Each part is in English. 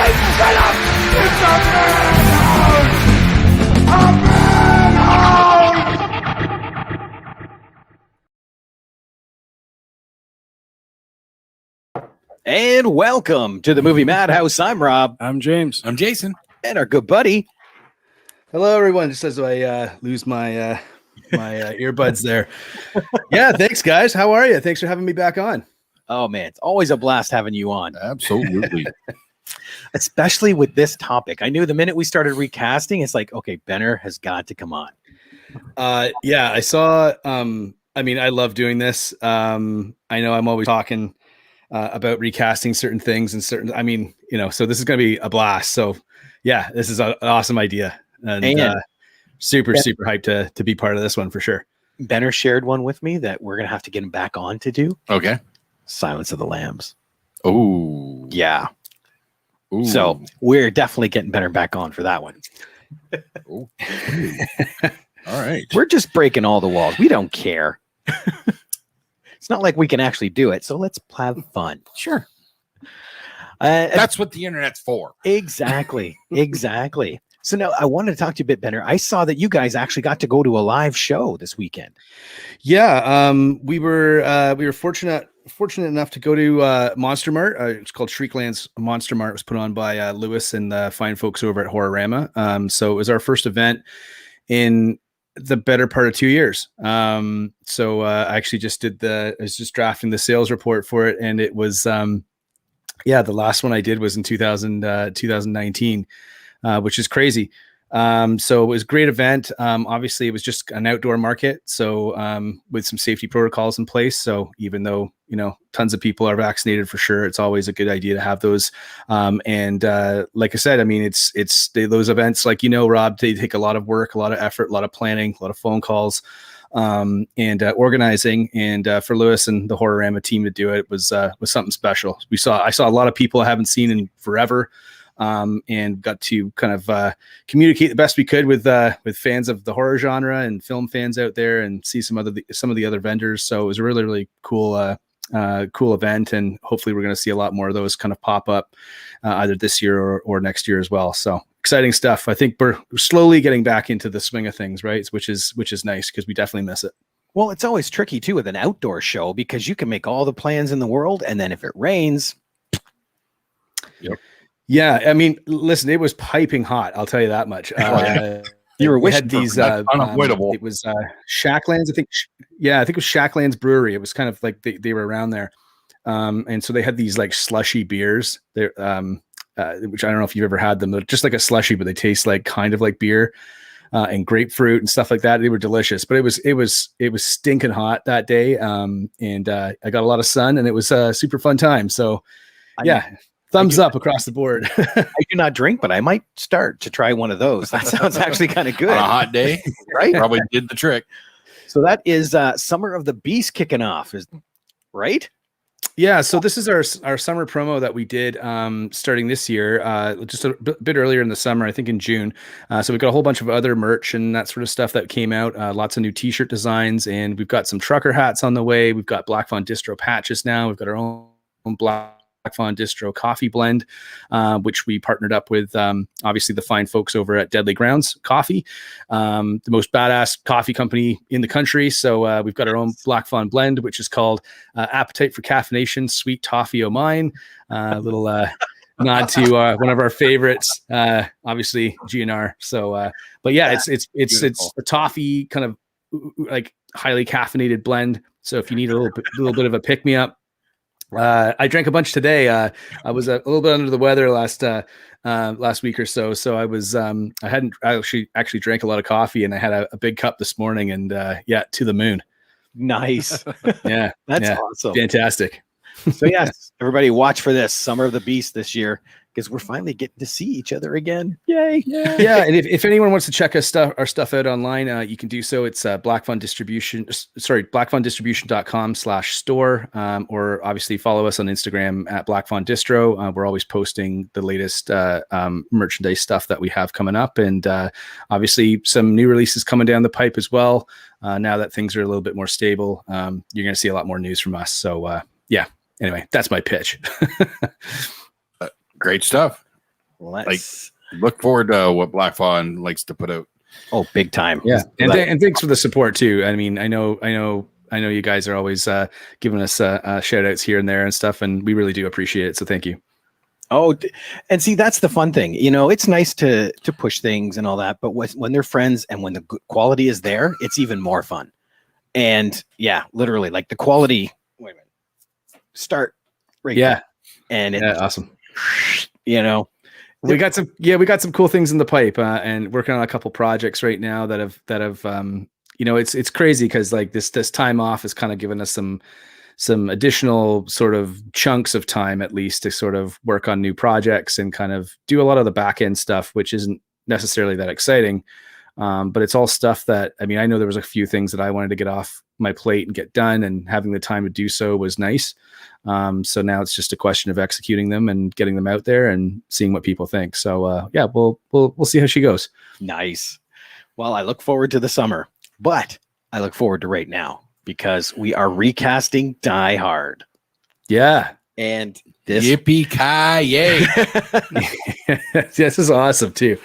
And welcome to the movie Madhouse. I'm Rob. I'm James. I'm Jason. And our good buddy. Hello, everyone. Just as I lose my earbuds there. Yeah, thanks, guys. How are you? Thanks for having me back on. Oh, man, it's always a blast having you on. Absolutely. Especially with this topic. I knew the minute we started recasting, it's like, okay, Benner has got to come on. Yeah, I saw. I mean, I love doing this. I know I'm always talking about recasting certain things and certain. I mean, you know, so this is going to be a blast. So, yeah, this is an awesome idea, and super hyped to be part of this one for sure. Benner shared one with me that we're going to have to get him back on to do. Okay. Silence of the Lambs. Oh, yeah. Ooh. So we're definitely getting Benner back on for that one. All right. We're just breaking all the walls. We don't care. It's not like we can actually do it. So let's have fun. Sure. That's what the internet's for. Exactly. Exactly. So now I wanted to talk to you a bit, Benner. I saw that you guys actually got to go to a live show this weekend. Yeah. We were fortunate enough to go to Monster Mart. It's called Shriekland's Monster Mart. It was put on by Lewis and the fine folks over at Horrorama. So it was our first event in the better part of 2 years. So I actually I was just drafting the sales report for it, and it was the last one I did was in 2019, which is crazy. So it was a great event. Obviously it was just an outdoor market. So with some safety protocols in place. So even though, you know, tons of people are vaccinated for sure, it's always a good idea to have those. And like I said, I mean, those events, like, you know, Rob, they take a lot of work, a lot of effort, a lot of planning, a lot of phone calls, and organizing. And for Lewis and the Horrorama team to do it was something special. I saw a lot of people I haven't seen in forever. And got to kind of communicate the best we could with fans of the horror genre and film fans out there, and see some of the other vendors. So it was a really, really cool event, and hopefully we're going to see a lot more of those kind of pop up either this year or next year as well. So exciting stuff. I think we're slowly getting back into the swing of things, right? Which is nice, because we definitely miss it. Well, it's always tricky too with an outdoor show, because you can make all the plans in the world, and then if it rains. Yep. Yeah, I mean, listen, it was piping hot. I'll tell you that much. You were wishing had these. Unavoidable. It was Shacklands, I think. Yeah, I think it was Shacklands Brewery. It was kind of like they were around there, and so they had these like slushy beers. There, which I don't know if you've ever had them. They're just like a slushy, but they taste like kind of like beer, and grapefruit and stuff like that. They were delicious, but it was stinking hot that day, and I got a lot of sun, and it was a super fun time. So, yeah. Thumbs up across the board. I do not drink, but I might start to try one of those. That sounds actually kind of good. On a hot day, right? Probably did the trick. So that is Summer of the Beast kicking off, right? Yeah, so this is our summer promo that we did starting this year, just a bit earlier in the summer, I think in June. So we've got a whole bunch of other merch and that sort of stuff that came out, lots of new t-shirt designs, and we've got some trucker hats on the way. We've got Black Fawn Distro patches now. We've got our own Black Fawn Distro coffee blend, which we partnered up with obviously the fine folks over at Deadly Grounds Coffee, the most badass coffee company in the country. So we've got our own Black Fawn blend, which is called Appetite for Caffeination Sweet Toffee O' Mine. Little nod to one of our favorites, obviously GNR. So but yeah, it's a toffee kind of like highly caffeinated blend. So if you need a little bit of a pick me up, I drank a bunch today. I was a little bit under the weather last week or so. So I was, I actually drank a lot of coffee, and I had a big cup this morning, and to the moon. Nice. Yeah. That's awesome. Fantastic. So yes, everybody watch for this Summer of the Beast this year, because we're finally getting to see each other again. Yay. Yeah. And if anyone wants to check our stuff out online, you can do so. It's blackfawndistribution.com/store, or obviously follow us on Instagram at Black Fawn Distro. We're always posting the latest merchandise stuff that we have coming up, and obviously some new releases coming down the pipe as well. Now that things are a little bit more stable, you're going to see a lot more news from us. So anyway, that's my pitch. Great stuff. let's look forward to what Black Fawn likes to put out. Oh, big time. Yeah. And thanks for the support too. I mean, I know you guys are always giving us shout outs here and there and stuff, and we really do appreciate it. So thank you. Oh, and see, that's the fun thing. You know, it's nice to push things and all that, but when they're friends and when the quality is there, it's even more fun. And yeah, literally, like the quality. Wait a minute. Start right there. And awesome. You know, we got some cool things in the pipe, and working on a couple projects right now that have you know, it's crazy because like this time off has kind of given us some additional sort of chunks of time, at least, to sort of work on new projects and kind of do a lot of the back end stuff, which isn't necessarily that exciting. But it's all stuff that, I mean, I know there was a few things that I wanted to get off my plate and get done, and having the time to do so was nice. So now it's just a question of executing them and getting them out there and seeing what people think. So yeah, we'll see how she goes. Nice. Well, I look forward to the summer, but I look forward to right now because we are recasting Die Hard. Yeah. And this yippee-ki-yay. This is awesome too.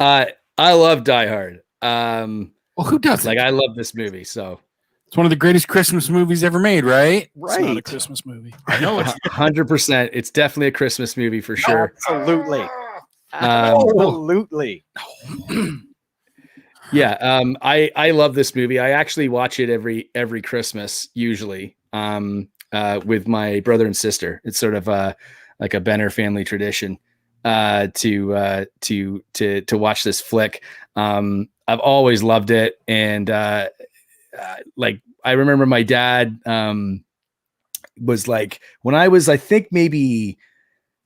I love Die Hard. Well, who doesn't? Like, I love this movie. So it's one of the greatest Christmas movies ever made, right? Right. It's not a Christmas movie. I know it's 100%. It's definitely a Christmas movie for sure. Absolutely. Absolutely. Yeah. I love this movie. I actually watch it every Christmas, usually, with my brother and sister. It's sort of like a Benner family tradition, to watch this flick. I've always loved it. And, like, I remember my dad, was like, when I was, I think maybe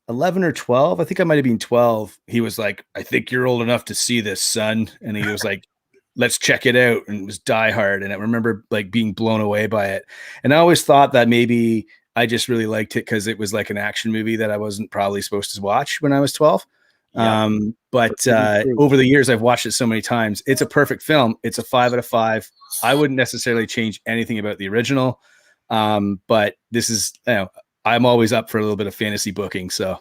11 or 12, I think I might've been 12. He was like, I think you're old enough to see this, son. And he was like, let's check it out. And it was Die Hard. And I remember like being blown away by it. And I always thought that maybe I just really liked it because it was like an action movie that I wasn't probably supposed to watch when I was 12. Yeah. But over the years, I've watched it so many times. It's a perfect film. It's a 5 out of 5. I wouldn't necessarily change anything about the original. But this is, you know, I'm always up for a little bit of fantasy booking. So,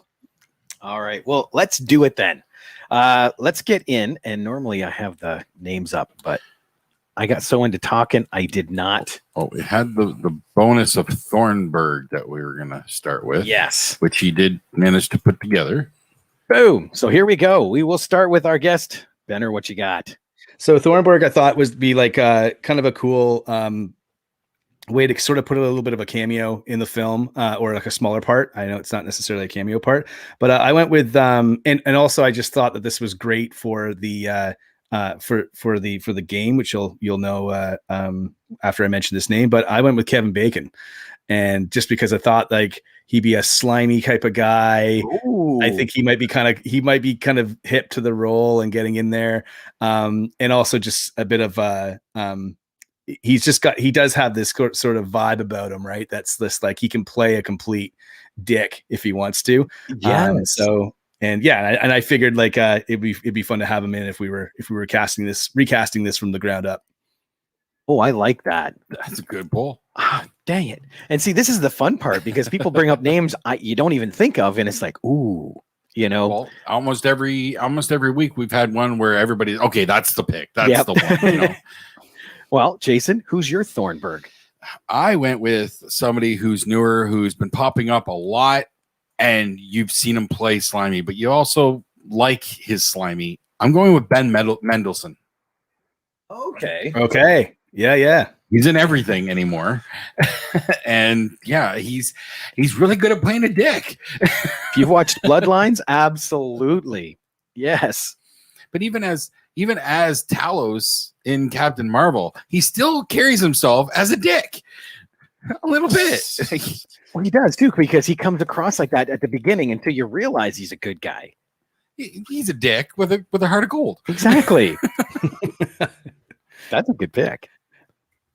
all right, well, let's do it then. Let's get in. And normally I have the names up, but I got so into talking, I did not. Oh, we had the bonus of Thornburg that we were going to start with. Yes. Which he did manage to put together. Boom. So here we go. We will start with our guest. Benner, what you got? So Thornburg, I thought was be like kind of a cool way to sort of put a little bit of a cameo in the film, or like a smaller part. I know it's not necessarily a cameo part, but I went with and also I just thought that this was great for the for the game, which you'll know after I mention this name. But I went with Kevin Bacon, and just because I thought like he'd be a slimy type of guy. Ooh. I think he might be kind of hip to the role and getting in there, and also just a bit of he does have this sort of vibe about him, right? That's this, like, he can play a complete dick if he wants to. Yeah. And I figured like it'd be fun to have him in if we were recasting this from the ground up. Oh, I like that. That's a good pull. Ah, dang it. And see, this is the fun part because people bring up names you don't even think of, and it's like, ooh, you know. Well, almost every week we've had one where everybody's okay, that's the pick. That's the one, you know. Well, Jason, who's your Thornburg? I went with somebody who's newer, who's been popping up a lot, and you've seen him play slimy, but you also like his slimy. I'm going with Ben Mendelsohn. Okay. Yeah. He's in everything anymore. And yeah, he's really good at playing a dick. If you've watched Bloodlines, absolutely. Yes. But even as Talos in Captain Marvel, he still carries himself as a dick. A little bit. Well, he does too, because he comes across like that at the beginning until you realize he's a good guy. He's a dick with a heart of gold. Exactly. That's a good pick.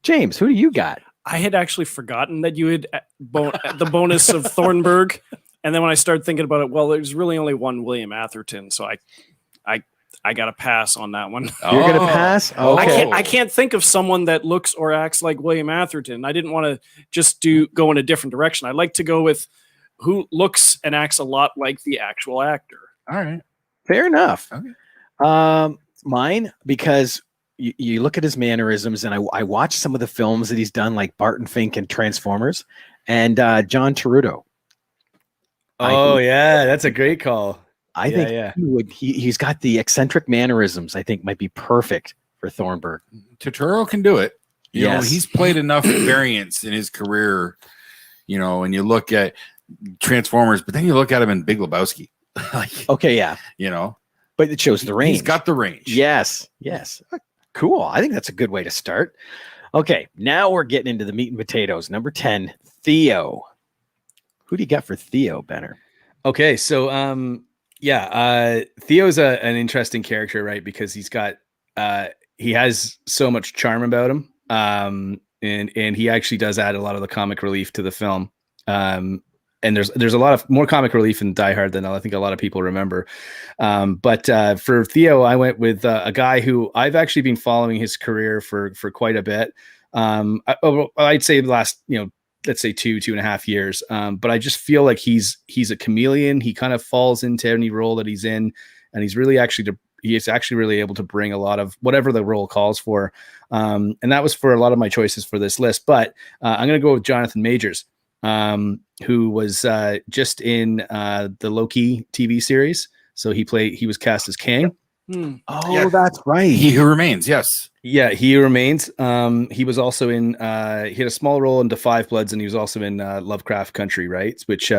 James, who do you got? I had actually forgotten that you had the bonus of Thornburg. And then when I started thinking about it, well, there's really only one William Atherton. So I got to pass on that one. You're going to pass? Okay. I can't think of someone that looks or acts like William Atherton. I didn't want to just go in a different direction. I'd like to go with who looks and acts a lot like the actual actor. All right. Fair enough. Okay. Mine, because you look at his mannerisms, and I watched some of the films that he's done, like Barton Fink and Transformers, and John Turturro. Oh yeah, that's a great call. I think he's got the eccentric mannerisms. I think might be perfect for Thornburg. Turturro can do it. You know, Yes. he's played enough variants in his career, you know, and you look at Transformers, but then you look at him in Big Lebowski. Like, Okay, yeah, you know, but it shows the range. he's got the range. Yes. Cool. I think that's a good way to start. Okay, now we're getting into the meat and potatoes. Number 10, Theo. Who do you got for Theo, Benner? Okay, so Theo's an interesting character, right? Because he's got he has so much charm about him, and he actually does add a lot of the comic relief to the film. And there's a lot of more comic relief in Die Hard than I think a lot of people remember. But for Theo, I went with a guy who I've actually been following his career for quite a bit. I'd say the last, let's say 2.5 years. But I just feel like he's a chameleon. He kind of falls into any role that he's in, and he's actually really able to bring a lot of whatever the role calls for. And that was for a lot of my choices for this list. But I'm going to go with Jonathan Majors, who was just in the Loki TV series. So he was cast as Kang. Oh, Yeah. that's right. He who remains. Yes. Yeah, he remains. He was also in. He had a small role in The Five Bloods, and he was also in Lovecraft Country, right? Which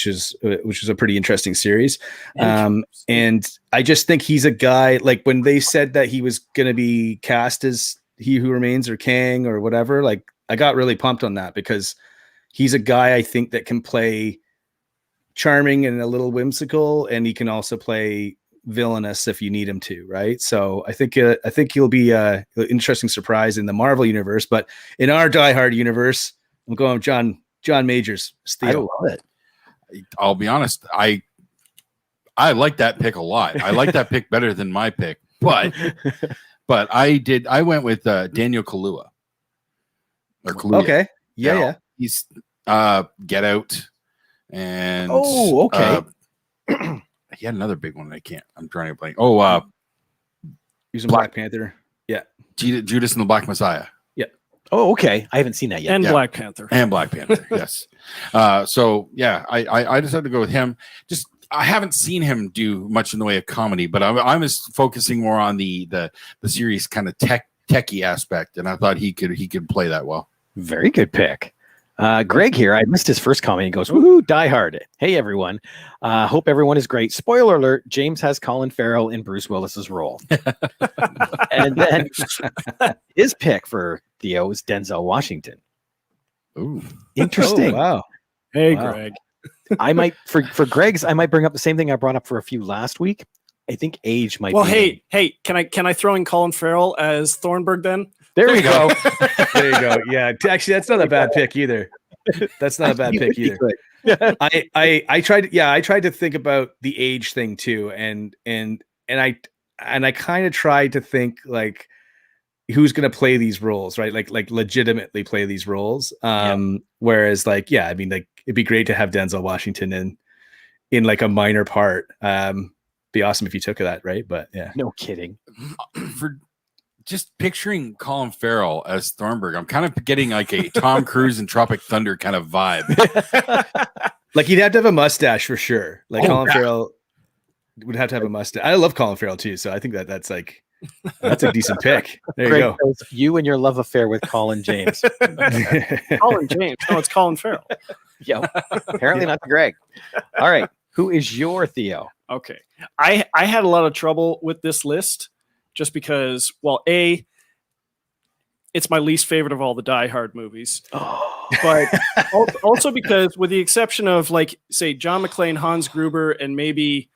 is a pretty interesting series. And I just think he's a guy. Like when they said that he was going to be cast as He Who Remains or Kang or whatever, like I got really pumped on that because he's a guy I think that can play charming and a little whimsical, and he can also play villainous if you need him to, right? So I think he'll be an interesting surprise in the Marvel universe, but in our Die Hard universe, I'm going with John Majors. I love it. I'll be honest. I like that pick a lot. I like that pick better than my pick, but I went with Daniel Kaluuya. Or Kaluuya. Okay. Yeah. He's Get Out, and okay. He had another big one. I'm trying to blank. Using Black Panther. Yeah. Judas and the Black Messiah. Oh, okay. I haven't seen that yet. And Black Panther. And Black Panther. Yes. So yeah, I decided to go with him. Just I haven't seen him do much in the way of comedy, but I was focusing more on the series kind of techie aspect, and I thought he could play that well. Very good pick. Greg here. I missed his first comment. He goes, "Woohoo, Die Hard." Hey, everyone. Hope everyone is great. Spoiler alert, James has Colin Farrell in Bruce Willis's role. And then his pick for Theo is Denzel Washington. Ooh. Interesting. Oh, wow. Hey, Wow. Greg. I might, for Greg's, I might bring up the same thing I brought up for a few last week. I think age might Well, be. hey, can I throw in Colin Farrell as Thornburg then? There we go. There you go. Yeah. Actually, that's not a bad pick either. That's not a bad pick either. I tried to think about the age thing too, and I kind of tried to think like who's going to play these roles, right? Like legitimately play these roles. Whereas like, yeah, I mean, like it'd be great to have Denzel Washington in like a minor part. Be awesome if you took that, right? But yeah, No kidding. For just picturing Colin Farrell as Thornburg, I'm kind of getting like a Tom Cruise and Tropic Thunder kind of vibe. like he'd have to have a mustache for sure. Like Colin Farrell would have to have a mustache. I love Colin Farrell too, so I think that's a decent pick. There Greg you go. goes, you and your love affair with Colin James. Colin James. No, it's Colin Farrell. Yo, apparently not Greg. All right. Who is your Theo? Okay. I had a lot of trouble with this list just because, well, it's my least favorite of all the Die Hard movies. But also because with the exception of like, say, John McClane, Hans Gruber, and maybe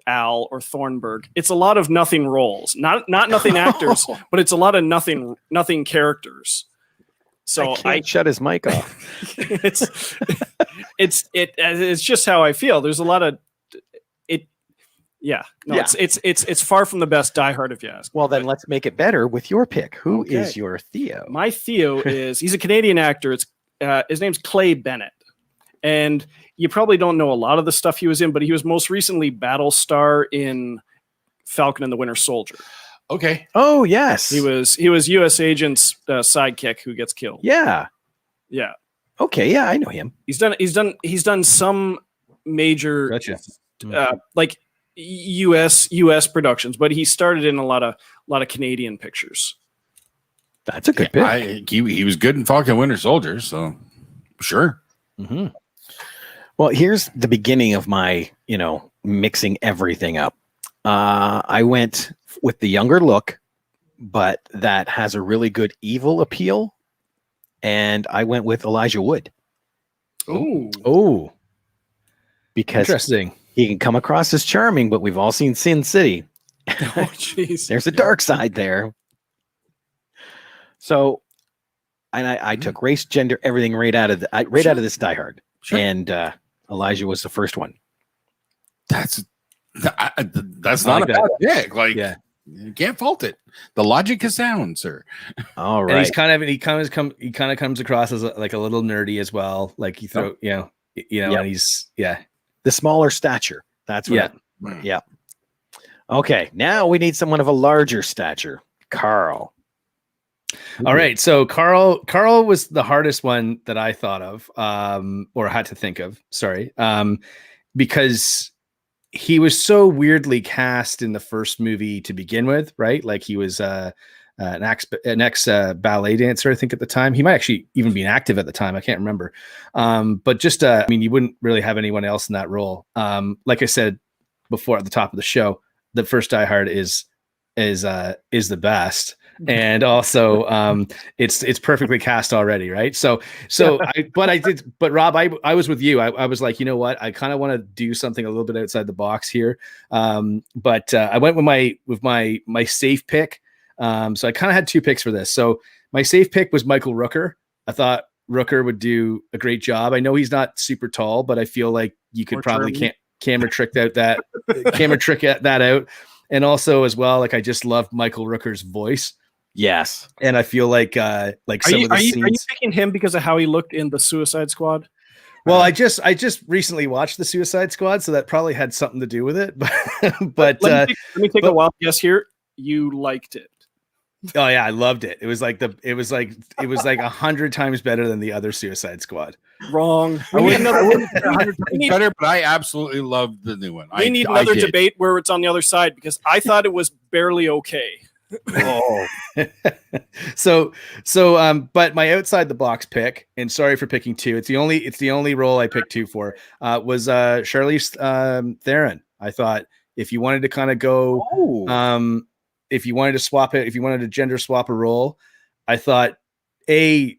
Al or Thornburg, it's a lot of nothing roles. Not nothing actors, but it's a lot of nothing characters. So I can't shut his mic off. it's just how I feel. There's a lot of it. Yeah, no, Yeah. It's far from the best Die Hard, if you ask. Well, then let's make it better with your pick. Who is Okay. your Theo? My Theo he's a Canadian actor. It's his name's Clay Bennett, And you probably don't know a lot of the stuff he was in, but he was most recently Battlestar in Falcon and the Winter Soldier. Okay. Oh yes, He was U.S. agent's sidekick who gets killed. Yeah. Yeah. Okay. Yeah, I know him. He's done some major Gotcha. like U.S. productions, but he started in a lot of Canadian pictures. That's a good pick. He was good in Falcon Winter Soldier, so sure. Mm-hmm. Well, here's the beginning of my, mixing everything up. I went with the younger look, but that has a really good evil appeal. And I went with Elijah Wood. Oh, because interesting. He can come across as charming, but we've all seen Sin City. Oh, jeez. There's a dark side there. So, and I took race, gender, everything right out of this Die Hard. Sure. And Elijah was the first one. That's not like a bad pick. Like, you can't fault it. The logic is sound, sir. All right. And he kind of comes across as like a little nerdy as well. Like you throw, and he's the smaller stature. That's what. Right. Yeah. Okay. Now we need someone of a larger stature. Carl. All right. So Carl was the hardest one that I thought of, or had to think of. Sorry. Because he was so weirdly cast in the first movie to begin with, right? Like he was an ex ballet dancer, I think, at the time. He might actually even be active at the time. I can't remember. But just, you wouldn't really have anyone else in that role. Like I said before at the top of the show, the first Die Hard is the best. And also, it's perfectly cast already, right? So but Rob, I was with you. I was like, you know what? I kind of want to do something a little bit outside the box here. But I went with my safe pick. So I kind of had two picks for this. So my safe pick was Michael Rooker. I thought Rooker would do a great job. I know he's not super tall, but I feel like you could probably camera trick that out. And also as well, like I just love Michael Rooker's voice. Yes. And I feel like some of the scenes. Are you picking him because of how he looked in the Suicide Squad? Well, I just recently watched the Suicide Squad, so that probably had something to do with it. But let me take a wild guess here. You liked it. Oh yeah, I loved it. It was like 100 times better than the other Suicide Squad. Wrong. I wouldn't 100 times better, but I absolutely loved the new one. We need another debate where it's on the other side because I thought it was barely okay. Oh. But my outside the box pick, and sorry for picking two. It's the only role I picked two for. Was Charlize Theron. I thought if you wanted to kind of go, if you wanted to swap it, if you wanted to gender swap a role, I thought I've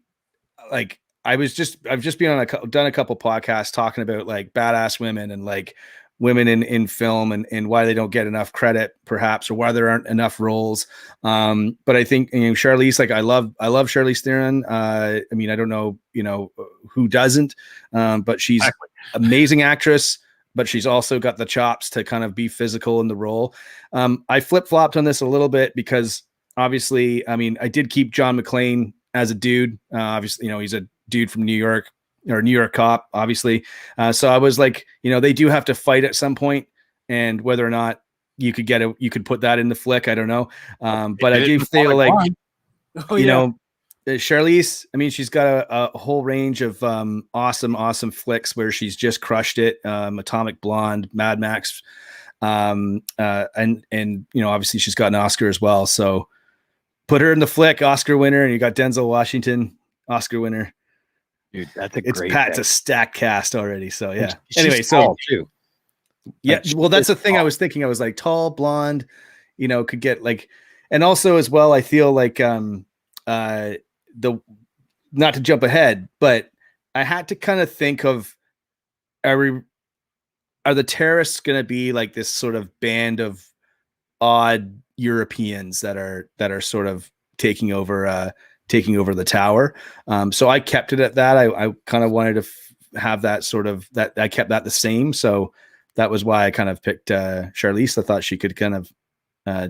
just been done a couple podcasts talking about like badass women and like women in film and why they don't get enough credit perhaps, or why there aren't enough roles. But I think, Charlize, like I love Charlize Theron. I don't know, who doesn't, but she's amazing actress, but she's also got the chops to kind of be physical in the role. I flip-flopped on this a little bit because obviously, I did keep John McClane as a dude. Obviously, he's a dude from New York, or New York cop, obviously. So I was like, they do have to fight at some point, and whether or not you could put that in the flick, I don't know. But I do feel like, Charlize, she's got a whole range of awesome flicks where she's just crushed it. Atomic Blonde, Mad Max, and obviously she's got an Oscar as well. So put her in the flick, Oscar winner, and you got Denzel Washington, Oscar winner. Dude, that's a great It's a stacked cast already. So yeah. She's Anyway, tall, too. Yeah. Well, that's the thing I was thinking. I was like tall, blonde, could get like, and also as well, I feel like not to jump ahead, but I had to kind of think of, are the terrorists going to be like this sort of band of odd Europeans that are sort of taking over the tower? So I kept it at that. I kind of wanted to have that sort of, that I kept that the same. So that was why I kind of picked Charlize. I thought she could kind of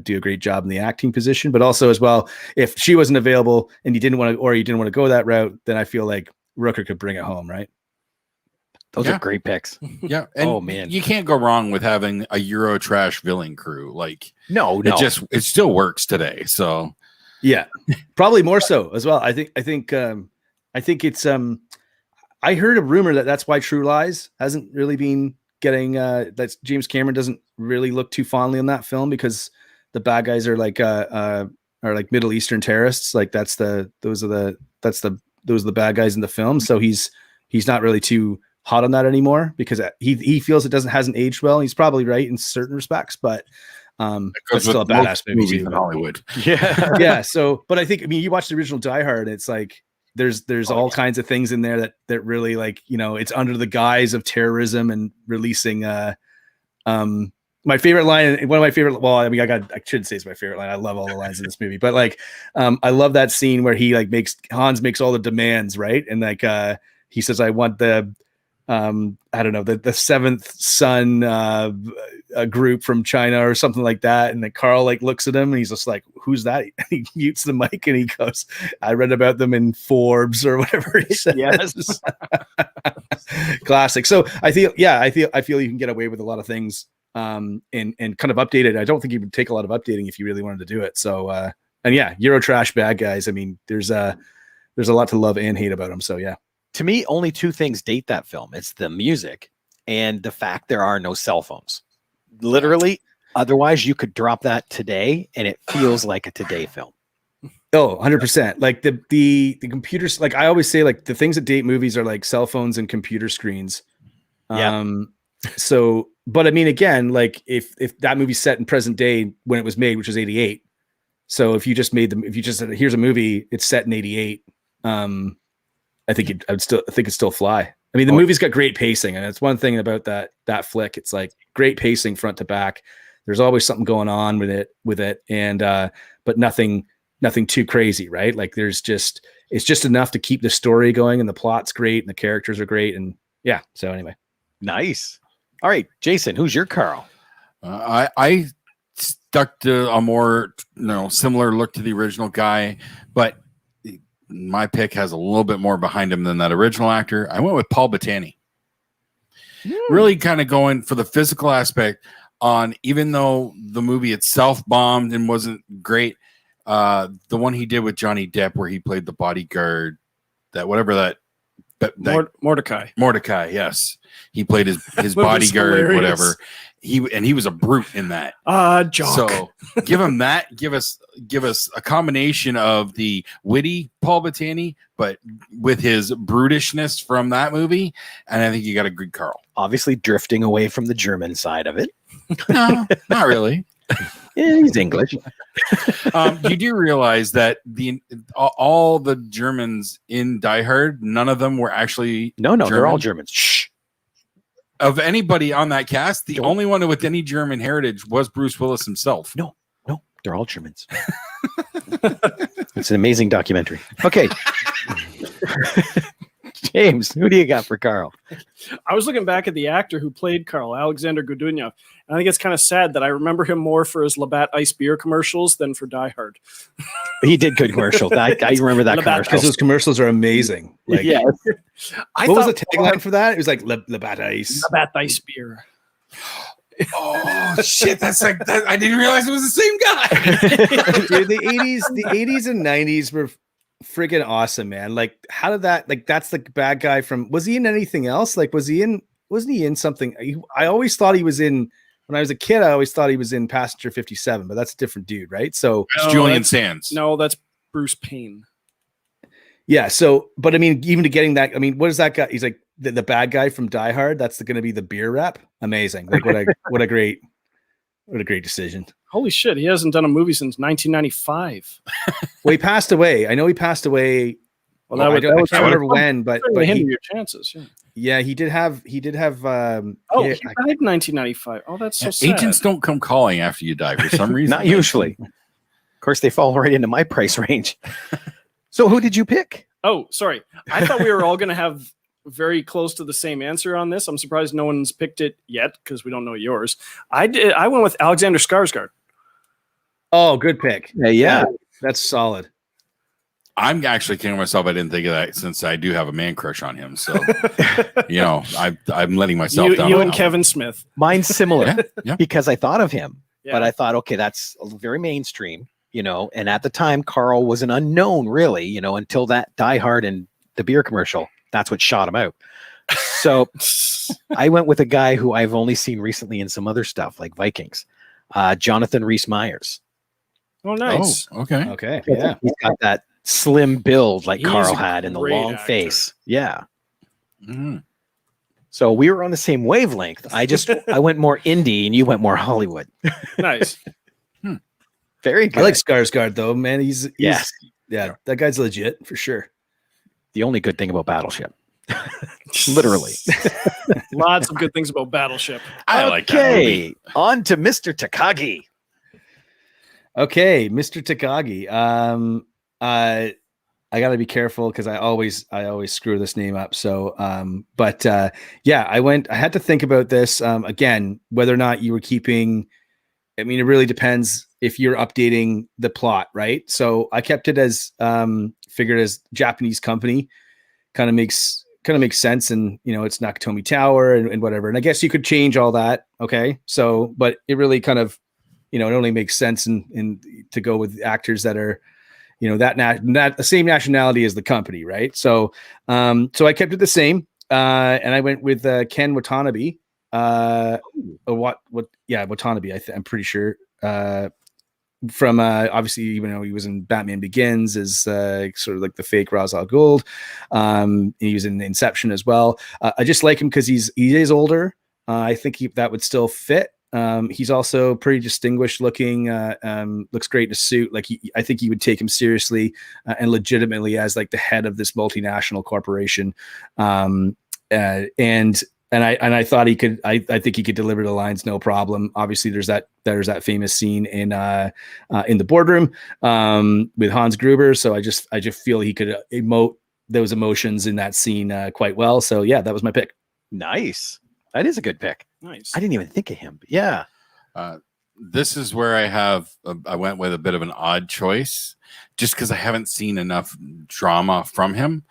do a great job in the acting position, but also as well, if she wasn't available and you didn't want to go that route, then I feel like Rooker could bring it home, right? Those are great picks. Yeah. And oh man, you can't go wrong with having a Eurotrash villain crew. Like no, it still works today. So yeah, probably more so as well. I think it's I heard a rumor that's why True Lies hasn't really been getting that James Cameron doesn't really look too fondly on that film because the bad guys are like Middle Eastern terrorists. Like those are the bad guys in the film. So he's not really too hot on that anymore because he feels it hasn't aged well. He's probably right in certain respects, but it's still a badass movie in Hollywood. Yeah. Yeah. So, but I think, you watch the original Die Hard, it's like, there's all kinds of things in there that really like, it's under the guise of terrorism and releasing, my favorite line, one of my favorite, well, I shouldn't say it's my favorite line. I love all the lines in this movie, but like, I love that scene where he like Hans makes all the demands, right? And like, he says, I want the, I don't know, the seventh son, a group from China or something like that. And then Carl like looks at him and he's just like, who's that? And he mutes the mic and he goes, I read about them in Forbes or whatever he says. Yes. Classic. So I feel you can get away with a lot of things, and kind of update it. I don't think you would take a lot of updating if you really wanted to do it. So, and yeah, Eurotrash bad guys. I mean, there's a lot to love and hate about them. So yeah. To me, only two things date that film. It's the music and the fact there are no cell phones. Literally, otherwise you could drop that today and it feels like a today film. Oh, 100%. Like the computers, like I always say, like the things that date movies are like cell phones and computer screens. Yeah. So, but I mean, again, like if that movie's set in present day when it was made, which was 88. So if you just said, here's a movie, it's set in 88. I think it'd still fly. I mean, the movie's got great pacing, and it's one thing about that flick. It's like great pacing front to back. There's always something going on with it, and but nothing too crazy, right? Like it's just enough to keep the story going, and the plot's great, and the characters are great, and yeah. So anyway, nice. All right, Jason, who's your Carl? I stuck to a more similar look to the original guy, but my pick has a little bit more behind him than that original actor. I went with Paul Bettany. Really kind of going for the physical aspect on, even though the movie itself bombed and wasn't great, the one he did with Johnny Depp where he played the bodyguard, Mordecai, yes. He played his bodyguard, whatever. He was a brute in that. Jock. So give him that. Give us a combination of the witty Paul Bettany, but with his brutishness from that movie, and I think you got a good Carl. Obviously, drifting away from the German side of it. No, not really. Yeah, he's English. You do realize that all the Germans in Die Hard, none of them were actually no, they're all Germans. Shh. Of anybody on that cast, the only one with any German heritage was Bruce Willis himself. No, they're all Germans. It's an amazing documentary. Okay. James, who do you got for Carl? I was looking back at the actor who played Carl, Alexander Godunov, and I think it's kind of sad that I remember him more for his Labatt Ice Beer commercials than for Die Hard. He did good commercial. I remember that commercial. Because those commercials are amazing. Like, yeah. What was the tagline for that? It was like Labatt Ice. Labatt Ice Beer. Oh shit! That's like that. I didn't realize it was the same guy. Dude, the 80s and 90s were freaking awesome, man. Like, how did that? Like, that's the bad guy from. Was he in anything else? Like, wasn't he in something? I always thought he was in. When I was a kid, I always thought he was in Passenger 57, but that's a different dude, right? So it's Julian Sands. No, that's Bruce Payne. Yeah. So, but I mean, even to getting that, I mean, what is that guy? He's like the bad guy from Die Hard. That's going to be the beer rep. Amazing. Like what a great decision. Holy shit. He hasn't done a movie since 1995. Well, he passed away. I know he passed away. Well, I can't remember when, but hinder your chances. Yeah, he did have. He died in 1995. Oh, that's so sad. Agents don't come calling after you die for some reason. Not usually. Of course, they fall right into my price range. So, who did you pick? Oh, sorry. I thought we were all going to have very close to the same answer on this. I'm surprised no one's picked it yet because we don't know yours. I went with Alexander Skarsgård. Oh, good pick. Yeah, that's solid. I'm actually kicking myself. I didn't think of that since I do have a man crush on him. So, I'm letting myself down. You and Kevin Smith. Mine's similar Yeah. because I thought of him, Yeah. but I thought, okay, that's very mainstream, and at the time, Carl was an unknown, really, until that Die Hard and the beer commercial. That's what shot him out. So I went with a guy who I've only seen recently in some other stuff like Vikings, Jonathan Rhys-Meyers. Oh, nice. Oh, okay. Okay. Yeah. He's got that slim build like He's Carl a had and the great long actor. face. Yeah. Mhm. So we were on the same wavelength. I went more indie and you went more Hollywood. Nice. Very good. I like Skarsgård though, man. He's Yes. yeah, that guy's legit for sure. The only good thing about Battleship. Literally. Lots of good things about Battleship. I like that movie. On to Mr. Takagi. Okay, Mr. Takagi. I got to be careful because I always screw this name up. So, yeah, I had to think about this again, whether or not you were keeping. I mean, it really depends if you're updating the plot, right? So I kept it as figured as Japanese company, kind of makes sense, and it's Nakatomi Tower and whatever. And I guess you could change all that. Okay, so but it really kind of it only makes sense in to go with actors that are that the same nationality as the company, right? So I kept it the same, and I went with Ken Watanabe. Watanabe. I'm pretty sure. From obviously, even though he was in Batman Begins as sort of like the fake Ra's al Ghul. He was in Inception as well. I just like him because he is older. I think that would still fit. He's also pretty distinguished looking, looks great in a suit. Like I think he would take him seriously and legitimately as like the head of this multinational corporation. And I thought he could, I think he could deliver the lines, no problem. Obviously there's that famous scene in the boardroom, with Hans Gruber. So I just feel he could emote those emotions in that scene, quite well. So yeah, that was my pick. Nice. That is a good pick. Nice. I didn't even think of him. But yeah. This is where I went with a bit of an odd choice just because I haven't seen enough drama from him.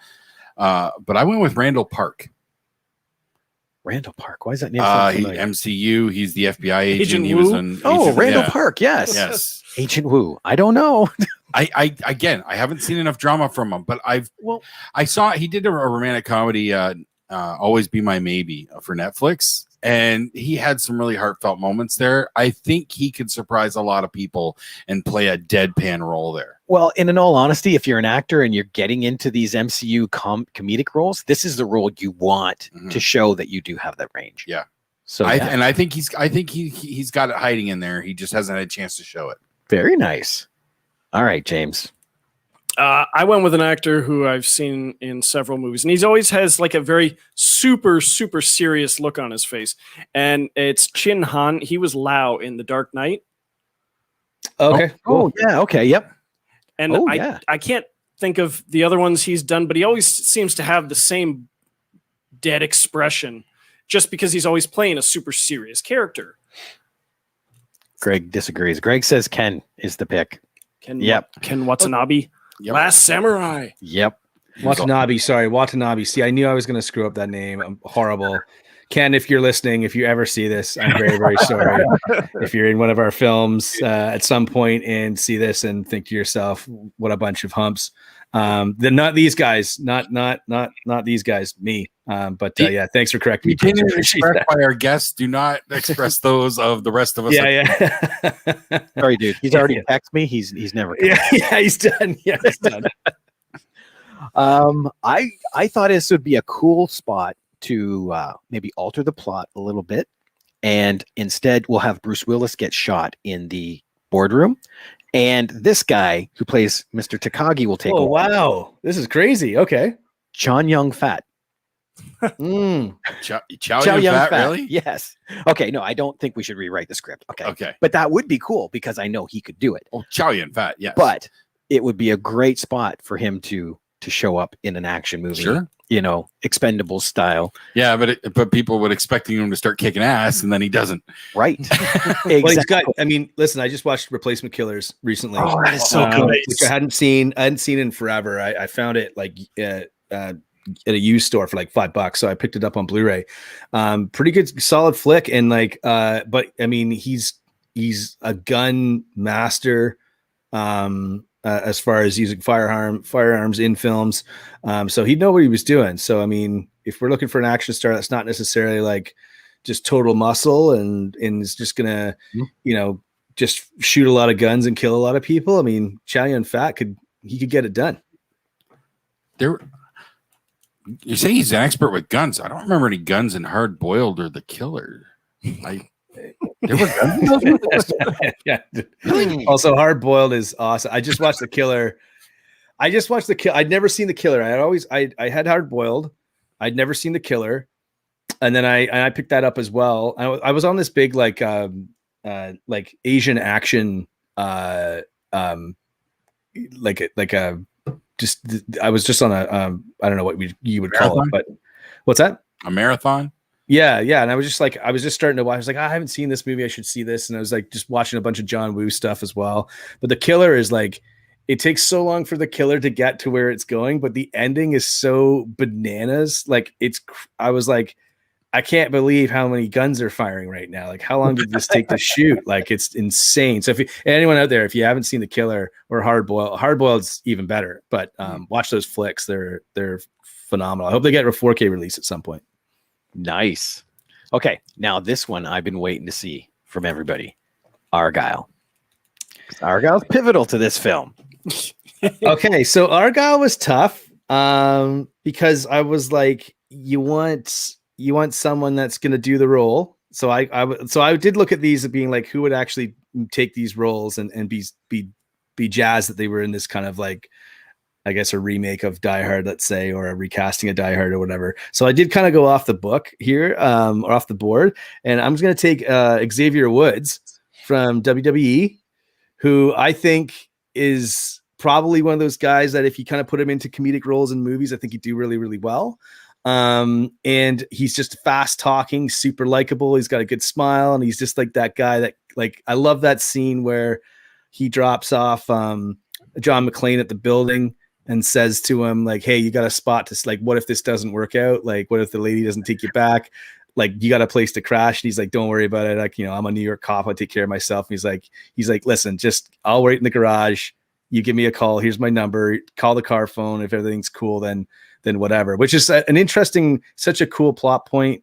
But I went with Randall Park. Randall Park. Why is that name so familiar? MCU. He's the FBI agent. Agent He Wu? was on. Randall Park. Yes. Yes. Agent Wu. I don't know. I haven't seen enough drama from him, but I saw he did a romantic comedy, Always Be My Maybe, for Netflix, and he had some really heartfelt moments there. I think he could surprise a lot of people and play a deadpan role there. Well, in all honesty, if you're an actor and you're getting into these MCU comedic roles, this is the role you want to show that you do have that range. Yeah. So I think he's got it hiding in there. He just hasn't had a chance to show it. Very nice. All right, James. I went with an actor who I've seen in several movies, and he always has like a very super, super serious look on his face. And it's Chin Han. He was Lau in The Dark Knight. Okay. Oh, yeah. Okay. Yep. And I can't think of the other ones he's done, but he always seems to have the same dead expression just because he's always playing a super serious character. Greg disagrees. Greg says Ken is the pick. Ken Watanabe. Yep. Last Samurai. Yep. Watanabe. Sorry, Watanabe. See, I knew I was going to screw up that name. I'm horrible. Ken, if you're listening, if you ever see this, I'm very, very sorry. If you're in one of our films at some point and see this and think to yourself, what a bunch of humps. Then not these guys, not these guys, me. Yeah, thanks for correcting me. Opinions expressed by our guests do not express those of the rest of us. Yeah. Sorry, dude. He's already texted me. He's never coming. Yeah, he's done. Yeah, he's done. I thought this would be a cool spot to maybe alter the plot a little bit, and instead we'll have Bruce Willis get shot in the boardroom, and this guy who plays Mr. Takagi will take over. Wow, this is crazy. Okay. Chon Young Fat. Chow Yun Fat, really? Yes. Okay, no, I don't think we should rewrite the script. Okay. But that would be cool because I know he could do it. Oh, Chow Yun Fat, yes. But it would be a great spot for him to to show up in an action movie. Sure. You know, Expendables style. Yeah, but people would expecting him to start kicking ass, and then he doesn't. Right. Well, he's got. I mean, listen, I just watched Replacement Killers recently. Oh, that is so good. Which I hadn't seen in forever. I found it like at a used store for like $5, so I picked it up on Blu-ray. Pretty good, solid flick, and like, but I mean, he's a gun master. As far as using firearms in films. So he'd know what he was doing. So, I mean, if we're looking for an action star, that's not necessarily like just total muscle and is just going to, you know, just shoot a lot of guns and kill a lot of people. I mean, Chow Yun-fat could get it done. You say he's an expert with guns. I don't remember any guns in Hard Boiled or The Killer. There were guns. Yeah. Also, Hard Boiled is awesome. I just watched The Killer. I'd never seen The Killer. I had Hard Boiled. I'd never seen The Killer, and then I picked that up as well. I was on this big like Asian action I was just on a I don't know what you would call it, but what's that? A marathon? Yeah. And I was just starting to watch. I was like, I haven't seen this movie. I should see this. And I was like, just watching a bunch of John Woo stuff as well. But The Killer is like, it takes so long for The Killer to get to where it's going, but the ending is so bananas. Like I was like, I can't believe how many guns are firing right now. Like, how long did this take to shoot? Like, it's insane. So anyone out there, if you haven't seen The Killer or Hard Boiled's even better, but watch those flicks. They're phenomenal. I hope they get a 4K release at some point. Nice. Okay, now this one I've been waiting to see from everybody. Argyle. Argyle's pivotal to this film. Okay, so Argyle was tough because I was like, you want someone that's going to do the role. So I did look at these as being like, who would actually take these roles and be jazzed that they were in this kind of like, I guess, a remake of Die Hard, let's say, or a recasting of Die Hard or whatever. So I did kind of go off the book here, or off the board, and I'm just going to take Xavier Woods from WWE, who I think is probably one of those guys that if you kind of put him into comedic roles in movies, I think he'd do really, really well. And he's just fast talking, super likable. He's got a good smile, and he's just like that guy that, like, I love that scene where he drops off John Mclean at the building and says to him, like, hey, you got a spot to, like, what if this doesn't work out? Like, what if the lady doesn't take you back? Like, you got a place to crash. And he's like, don't worry about it. Like, you know, I'm a New York cop. I'll take care of myself. And he's like, listen, I'll wait in the garage. You give me a call. Here's my number. Call the car phone. If everything's cool, then whatever, which is an interesting, such a cool plot point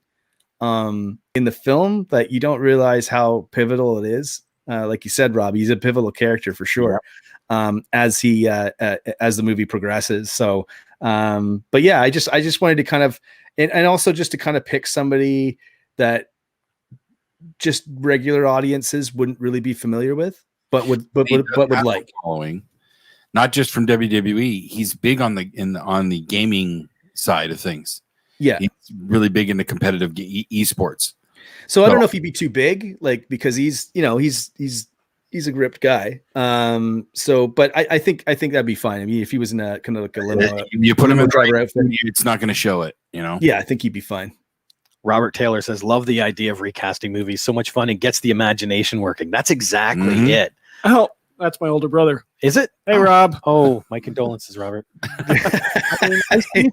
in the film that you don't realize how pivotal it is. Like you said, Rob, he's a pivotal character for sure. As the movie progresses. So, but yeah, I just wanted to kind of, and also just to kind of pick somebody that just regular audiences wouldn't really be familiar with, but would like following, not just from WWE. He's big on the gaming side of things. Yeah, he's really big into competitive esports. So I don't know if he'd be too big, like, because he's a gripped guy. So, but I think that'd be fine. I mean, if he was in a kind of like a limo, you put him in driver outfit, it's not going to show it, you know? Yeah, I think he'd be fine. Robert Taylor says, love the idea of recasting movies. So much fun. It gets the imagination working. That's exactly it. Oh, that's my older brother. Is it? Hey, Rob. Oh, my condolences, Robert.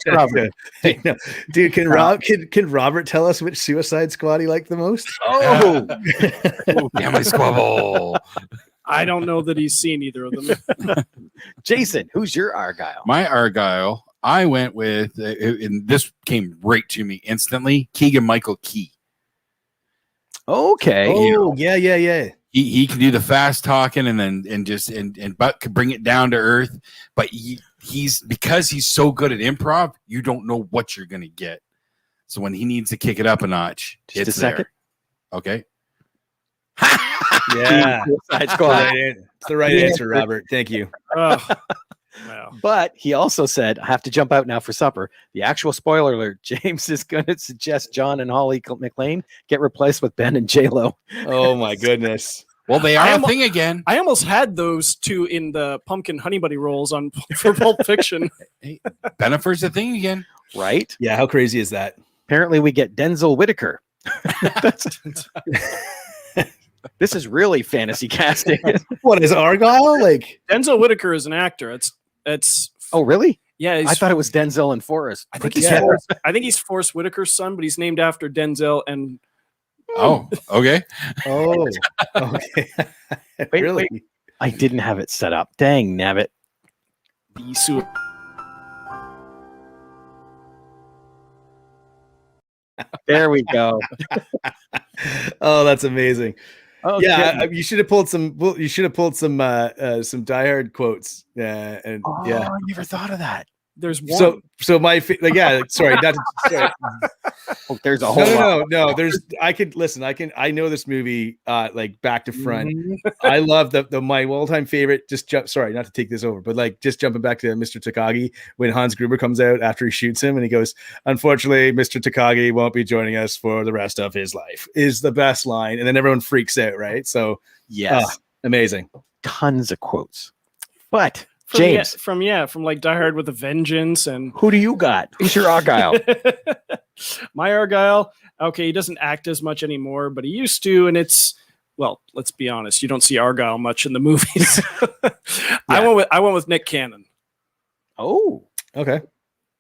Robert. Hey, no. Dude, can Robert tell us which Suicide Squad he liked the most? Oh, damn, I squabble. I don't know that he's seen either of them. Jason, who's your Argyle? My Argyle, I went with, and this came right to me instantly, Keegan-Michael Key. Okay. Oh, yeah. He can do the fast talking but could bring it down to earth. But he's because he's so good at improv, you don't know what you're gonna get. So when he needs to kick it up a notch, Just it's a second. There. Okay. Yeah. It's the right answer, Robert. Thank you. Wow. But he also said, I have to jump out now for supper. The actual spoiler alert, James is going to suggest John and Holly McLean get replaced with Ben and J-Lo. Oh, my goodness. Well, they are a thing again. I almost had those two in the Pumpkin Honey Buddy rolls for Pulp Fiction. Hey, Bennifer's a thing again. Right? Yeah, how crazy is that? Apparently we get Denzel Whitaker. This is really fantasy casting. What is Argyle like? Denzel Whitaker is an actor. It's Oh, really? yeah. I thought it was Denzel and Forrest. I think he's Forrest Whitaker's son, but he's named after Denzel. And Oh, okay. Oh, okay. Really? Wait. I didn't have it set up. Dang, nabbit. the su- There we go. Oh, that's amazing. Oh, Yeah, you should have pulled some. You should have pulled some Die Hard quotes. And Oh, yeah. I never thought of that. there's one. So my sorry, not to, sorry. Oh, there's a whole lot. No. There's I know this movie like back to front. Mhm. I love the my all-time favorite. Sorry, not to take this over, but like just jumping back to Mr. Takagi when Hans Gruber comes out after he shoots him and he goes, "Unfortunately, Mr. Takagi won't be joining us for the rest of his life." Is the best line, and then everyone freaks out, right? So Yes. amazing. Tons of quotes. But From, James, from like Die Hard with a Vengeance and who do you got? Who's your Argyle? my Argyle. Okay, he doesn't act as much anymore, but he used to, and it's well. Let's be honest, you don't see Argyle much in the movies. I went with Nick Cannon. Oh, Okay.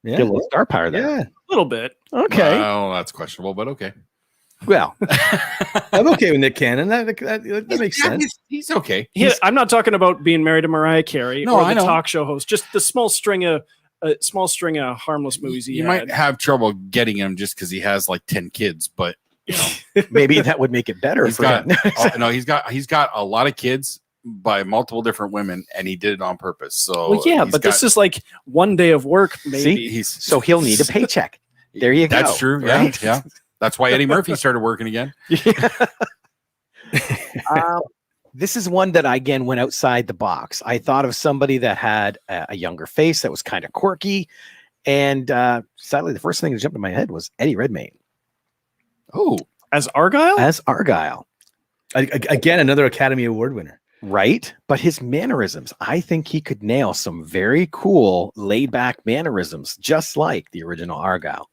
get a Yeah. little star power there. Yeah. A little bit. Okay. Well, that's questionable, but okay. Well, I'm okay with Nick Cannon. That makes sense. He's okay. I'm not talking about being married to Mariah Carey No, or I the know. talk show host. Just the small string of harmless movies he You had. might have trouble getting him just because he has like 10 kids, but you know, maybe that would make it better he's for got him. no, he's got a lot of kids by multiple different women, and he did it on purpose. So Well, yeah, but this is like one day of work. Maybe he's So he'll need a paycheck. There you go. That's true. Yeah, right? yeah. That's why Eddie Murphy started working again. This is one that I again went outside the box. I thought of somebody that had a younger face that was kind of quirky, and sadly, the first thing that jumped in my head was Eddie Redmayne Oh, as Argyle. as Argyle, Again, another Academy Award winner. right? But his mannerisms, I think he could nail some very cool, laid-back mannerisms, just like the original Argyle.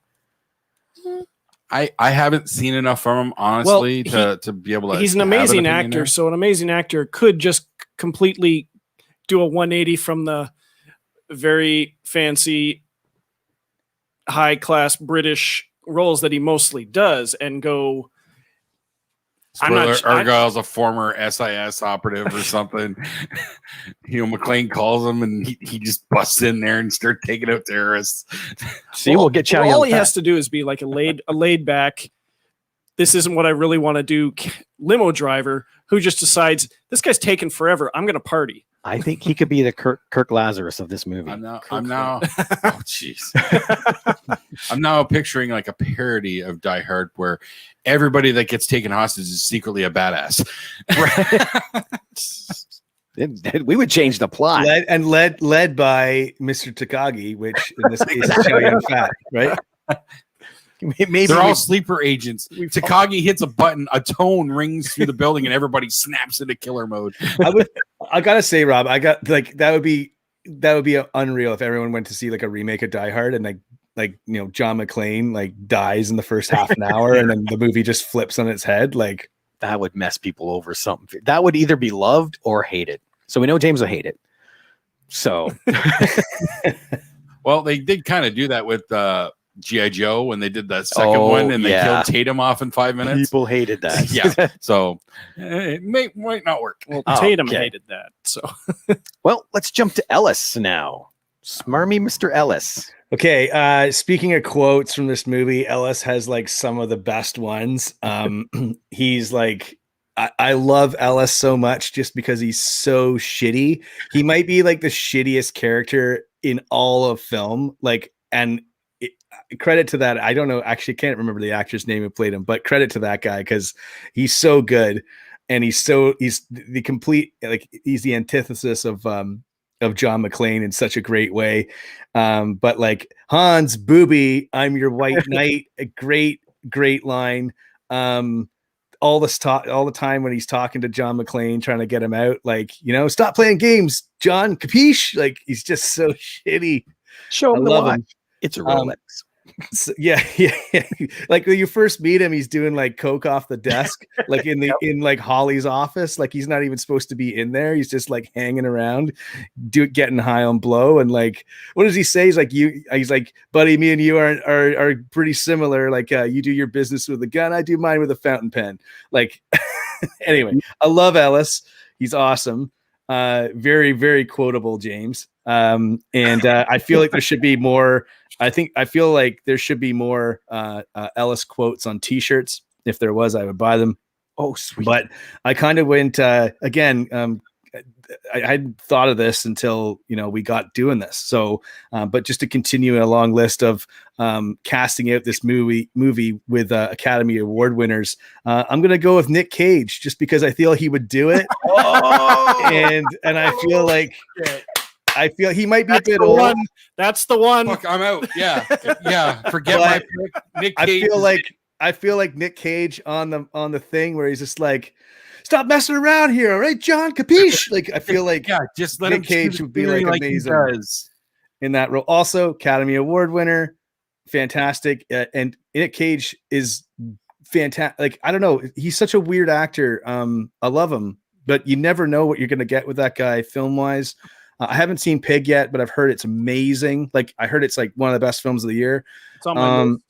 I haven't seen enough from him, honestly, to be able to. He's an have amazing opinion actor, there. so an amazing actor could just completely do a 180 from the very fancy, high-class British roles that he mostly does and go. Spoiler, Argyle's a former SIS operative or something. Mclean calls him and he just busts in there and starts taking out terrorists. See, we'll get Chow all Yun he Fat. has to do is be like a laid back. This isn't what I really want to do. Limo driver who just decides this guy's taking forever. I'm going to party. I think he could be the Kirk Lazarus of this movie. I'm now oh jeez. I'm now picturing like a parody of Die Hard where everybody that gets taken hostage is secretly a badass. We would change the plot. Led by Mr. Takagi, which in this case is Chow Yun Fat, right? Maybe They're all we- sleeper agents. Takagi hits a button, a tone rings through the building, and everybody snaps into killer mode. I gotta say, Rob, that would be unreal if everyone went to see like a remake of Die Hard and like John McClane like dies in the first half an hour and then the movie just flips on its head. Like that would mess people over something. That would either be loved or hated. So we know James will hate it. So Well, they did kind of do that with G.I. Joe when they did that second Oh, one and they yeah. killed Tatum off in 5 minutes. people hated that. Yeah. So it might not work. Well, Oh, Tatum okay. hated that. So Well, let's jump to Ellis now. Smarmy Mr. Ellis. Okay, speaking of quotes from this movie, Ellis has like some of the best ones. He's like, I love Ellis so much just because he's so shitty. He might be like the shittiest character in all of film. Like, and credit to that. I don't know, actually can't remember the actor's name who played him, but credit to that guy because he's so good. And he's the complete, like he's the antithesis of John McClane in such a great way. But like Hans Booby, I'm your white knight, a great line. all the time when he's talking to John McClane, trying to get him out, like, stop playing games, John, capiche? Like, he's just so shitty. Show him I the love watch. him. It's a Rolex. So, yeah. Like when you first meet him, he's doing like coke off the desk, like in like Holly's office. Like he's not even supposed to be in there. He's just like hanging around, getting high on blow. And like, what does he say? He's like, buddy, me and you are pretty similar. Like you do your business with a gun, I do mine with a fountain pen. Like, anyway, I love Ellis. He's awesome. Very, very quotable, James. And I feel like there should be more. I feel like there should be more Ellis quotes on T-shirts. If there was, I would buy them. Oh, sweet. But I kind of went again. I hadn't thought of this until we got doing this. So, but just to continue a long list of casting out this movie with Academy Award winners, I'm gonna go with Nick Cage just because I feel he would do it. and I feel like. I feel he might be a bit old. That's the one. Fuck, I'm out. Yeah. Forget my pick. Nick Cage. I feel like Nick Cage on the thing where he's just like, stop messing around here, all right, John? Capiche? Like I feel like just let Nick him Cage would be like amazing in that role. Also, Academy Award winner, fantastic, and Nick Cage is fantastic. Like I don't know, he's such a weird actor. I love him, but you never know what you're gonna get with that guy film wise. I haven't seen Pig yet, but I've heard it's amazing. Like I heard it's like one of the best films of the year. It's on my list.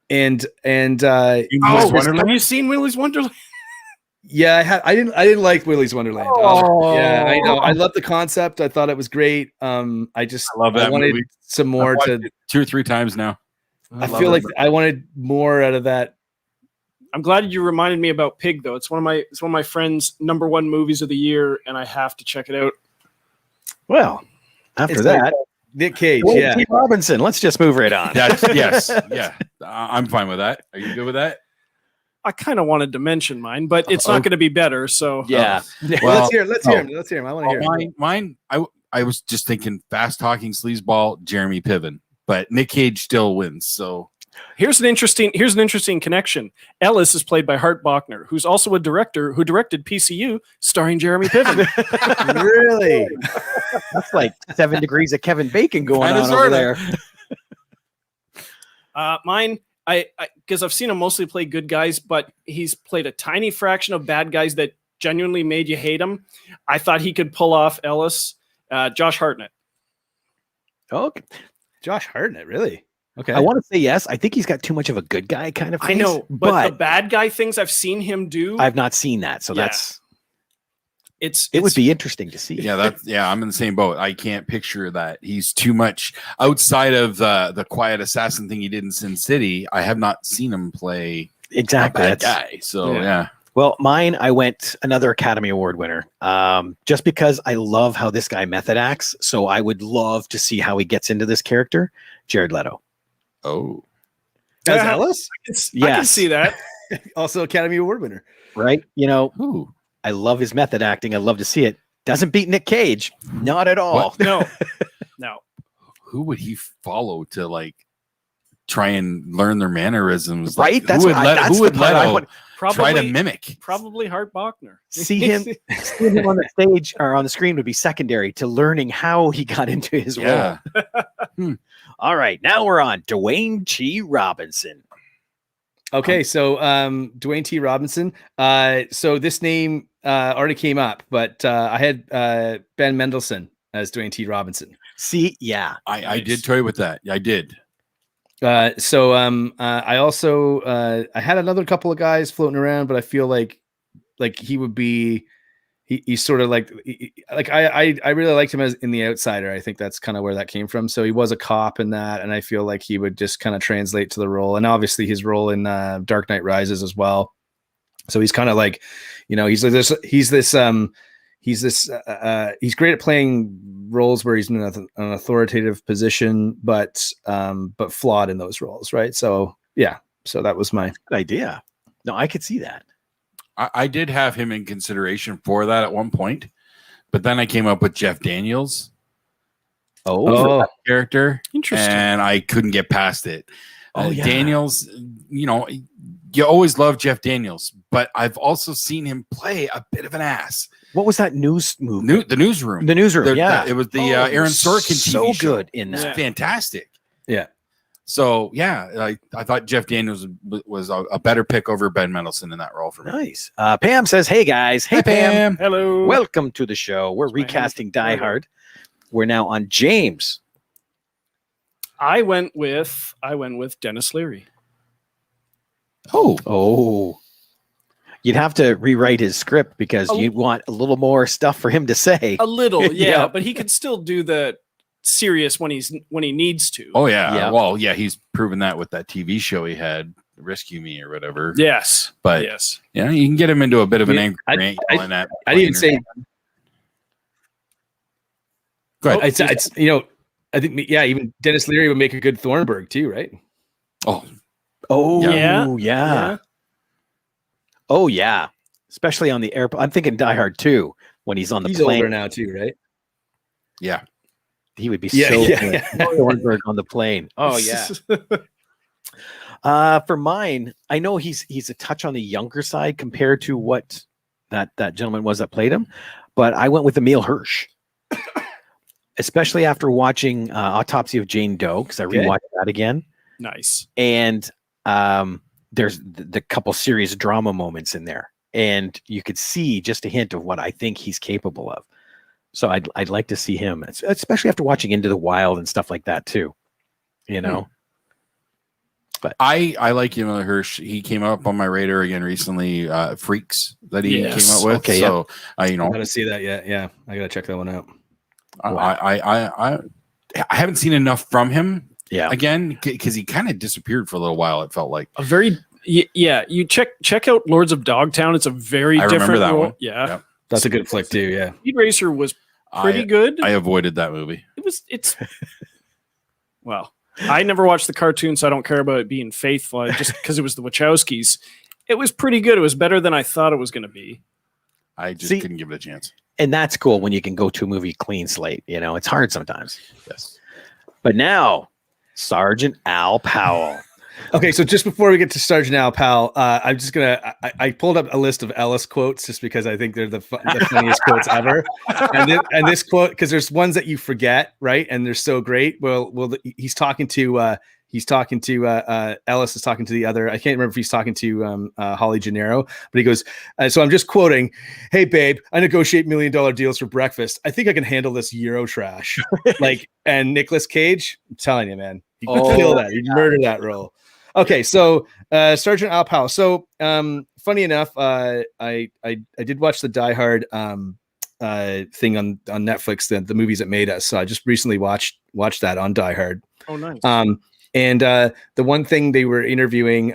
And have you seen Willy's Wonderland? Yeah, I didn't like Willy's Wonderland. Yeah, I know. I love the concept. I thought it was great. I love that. I wanted movie. Some more to 2 or 3 times now. I feel like I wanted more out of that. I'm glad you reminded me about Pig though. It's one of my friends' #1 movies of the year, and I have to check it out. Well, after that, like Nick Cage, Dwayne T Robinson. Let's just move right on. Yes, yeah. I'm fine with that. Are you good with that? I kind of wanted to mention mine, but it's not going to be better. So yeah. Well, let's hear him. I want to hear him. Mine. I was just thinking fast talking sleazeball Jeremy Piven, but Nick Cage still wins. So here's an interesting connection. Ellis is played by Hart Bochner, who's also a director who directed PCU, starring Jeremy Piven. Really? That's like 7 degrees of Kevin Bacon going Kinda on over there. Mine, because I've seen him mostly play good guys, but he's played a tiny fraction of bad guys that genuinely made you hate him. I thought he could pull off Ellis. Josh Hartnett. Okay. Josh Hartnett, really? Okay. I want to say yes. I think he's got too much of a good guy kind of face. I know, but the bad guy things I've seen him do. I've not seen that. So it would be interesting to see. Yeah, I'm in the same boat. I can't picture that. He's too much outside of the quiet assassin thing he did in Sin City. I have not seen him play exactly a bad guy. So yeah. Well, mine, I went another Academy Award winner, just because I love how this guy method acts. So I would love to see how he gets into this character. Jared Leto. Oh, as Ellis? I can see that. Also Academy Award winner. Right? I love his method acting. I love to see it. Doesn't beat Nick Cage. Not at all. What? No. Who would he follow to like try and learn their mannerisms? Right? Like, who would Leto try to mimic? Probably Hart Bochner. Seeing him on the stage or on the screen would be secondary to learning how he got into his role. All right, now we're on Dwayne T Robinson. Okay, so Dwayne T Robinson. So this name already came up, but I had Ben Mendelsohn as Dwayne T Robinson. See, yeah, I did toy with that. I did. So I also I had another couple of guys floating around, but I feel like he would be he's sort of like I really liked him as in The Outsider. I think that's kind of where that came from. So he was a cop in that, and I feel like he would just kind of translate to the role, and obviously his role in Dark Knight Rises as well. So he's kind of like, he's great at playing roles where he's in an authoritative position, but flawed in those roles, right? So yeah, so that was my good idea. No, I could see that. I did have him in consideration for that at one point, but then I came up with Jeff Daniels. For that character. Interesting. And I couldn't get past it. Daniels, you you always love Jeff Daniels, but I've also seen him play a bit of an ass. What was that news movie? The Newsroom. The Newsroom. Yeah, it was the Aaron Sorkin so TV show. good in It was that. fantastic. Yeah. So yeah, I thought Jeff Daniels was a better pick over Ben Mendelsohn in that role for me. Nice. Pam says, "Hey guys, hey Pam, Hello. welcome to the show. We're recasting Die Hard. We're now on James. I went with Dennis Leary. Oh, you'd have to rewrite his script because you want a little more stuff for him to say. A little, yeah, Yeah. but he could still do the serious when he needs to. Oh yeah. Yeah. Well, yeah, he's proven that with that TV show he had, Rescue Me or whatever. Yes, But yes. yeah, you can get him into a bit of an Yeah, angry rant. yelling at I didn't Flatliners. say. Go ahead. It's I think even Dennis Leary would make a good Thornburg too, right? Oh, Oh Yeah. yeah. Oh yeah. Especially on the airplane. I'm thinking Die Hard 2 when he's on the He's plane. older now too, right? yeah. He would be Yeah, so yeah, good. yeah. Thornburg on the plane. Oh yeah. For mine, I know he's a touch on the younger side compared to what that gentleman was that played him, but I went with Emile Hirsch, especially after watching Autopsy of Jane Doe because I Okay. rewatched that again, Nice. and there's the couple serious drama moments in there, and you could see just a hint of what I think he's capable of. So I'd like to see him, especially after watching Into the Wild and stuff like that too. You know. I like Emile Hirsch. He came up on my radar again recently. Freaks that he Yes. came up with. Okay, So I I gotta see that yet. Yeah, I gotta check that one out. I haven't seen enough from him Yeah. again because he kind of disappeared for a little while. It felt like. A very yeah. You check out Lords of Dogtown. It's a very I remember different that role. one. Yeah. Yep. That's a good flick too. Yeah. Speed Racer was pretty I good. avoided that movie. It's well, I never watched the cartoon, so I don't care about it being faithful. Just because it was the Wachowskis, it was pretty good. It was better than I thought it was going to be. I just See- couldn't give it a chance. And that's cool when you can go to a movie clean slate. You know, it's hard sometimes. Yes. But now, Sergeant Al Powell. Okay, so just before we get to Sergeant Al Powell, I'm just gonna. I pulled up a list of Ellis quotes just because I think they're the funniest quotes ever. And this quote, because there's ones that you forget, right? And they're so great. Well, he's talking to Ellis is talking to the other. I can't remember if he's talking to Holly Gennaro, but he goes. So I'm just quoting. Hey, babe, I negotiate $1 million deals for breakfast. I think I can handle this Euro trash. And Nicolas Cage, I'm telling you, man, you kill that. You murder that role. Okay, so Sergeant Al Powell. So funny enough, I did watch the Die Hard thing on Netflix, the movies that made us. So I just recently watched that on Die Hard. Oh, nice. And the one thing they were interviewing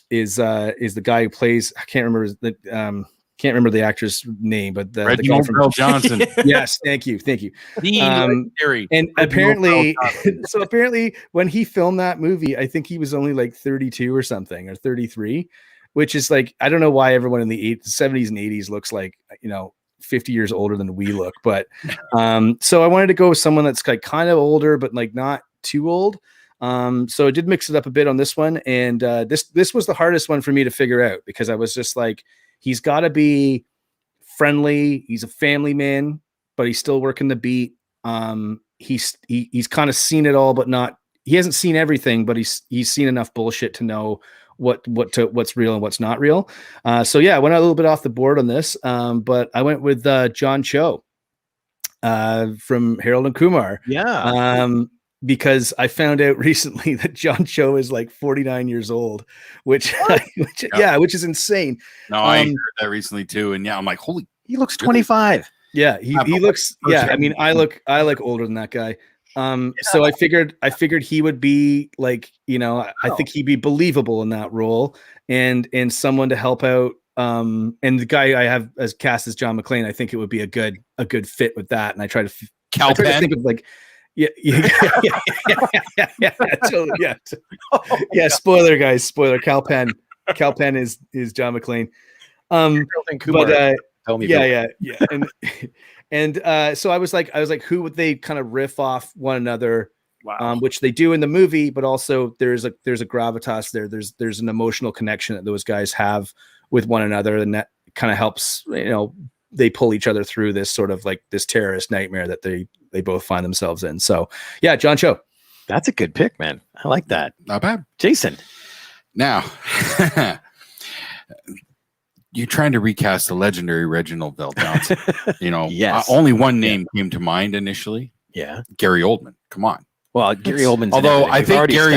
is the guy who plays. I can't remember the actor's name, but the guy from Bill Johnson. Yes, thank you. Theory. And apparently, when he filmed that movie, I think he was only like 32 or something, or 33, which is like, I don't know why everyone in the 70s and 80s looks like, 50 years older than we look. But so I wanted to go with someone that's like kind of older, but like not too old. So I did mix it up a bit on this one. And this was the hardest one for me to figure out because I was just like, he's got to be friendly. He's a family man, but he's still working the beat. He's kind of seen it all, but he hasn't seen everything, but he's seen enough bullshit to know what's real and what's not real. So yeah, I went a little bit off the board on this, but I went with John Cho from Harold and Kumar. Yeah. Because I found out recently that John Cho is like 49 years old, which is insane. No, I heard that recently too, and yeah, I'm like, holy. He looks 25. Yeah, he looks. Yeah, I mean, I look older than that guy. So I figured he would be like, I think he'd be believable in that role, and someone to help out. And the guy I have as cast as John Mclean, I think it would be a good fit with that. And I try to think of like. Yeah. Totally, yeah. Spoiler, guys. Spoiler. Cal Penn is John Mclean. But Tell me. yeah. And so I was like, who would they kind of riff off one another Wow. which they do in the movie, but also there's a gravitas there. There's an emotional connection that those guys have with one another, and that kind of helps. They pull each other through this sort of like this terrorist nightmare that they both find themselves in. So yeah, John Cho. That's a good pick, man. I like that. Not bad. Jason. Now, you're trying to recast the legendary Reginald Bell Johnson. Yes. Only one name came to mind initially. Yeah. Gary Oldman. Come on. Well, Gary Oldman's. Although I think Gary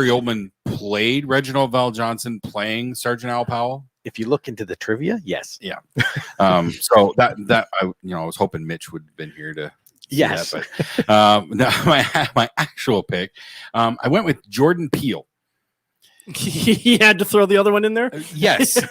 Oldman played Reginald Val Johnson playing Sergeant Al Powell. If you look into the trivia, yes. Yeah. So that I was hoping Mitch would have been here to. Yes. That, but my actual pick, I went with Jordan Peele. He had to throw the other one in there. Yes.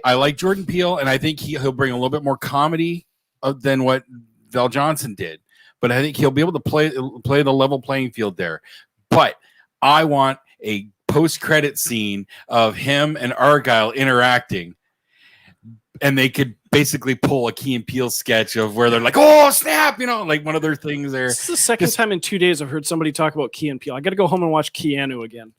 I like Jordan Peele, and I think he'll bring a little bit more comedy than what Val Johnson did. But I think he'll be able to play the level playing field there. But I want a post-credit scene of him and Argyle interacting, and they could basically pull a Key and Peele sketch of where they're like, "Oh snap!" Like one of their things there. This is the second time in 2 days I've heard somebody talk about Key and Peele. I got to go home and watch Keanu again.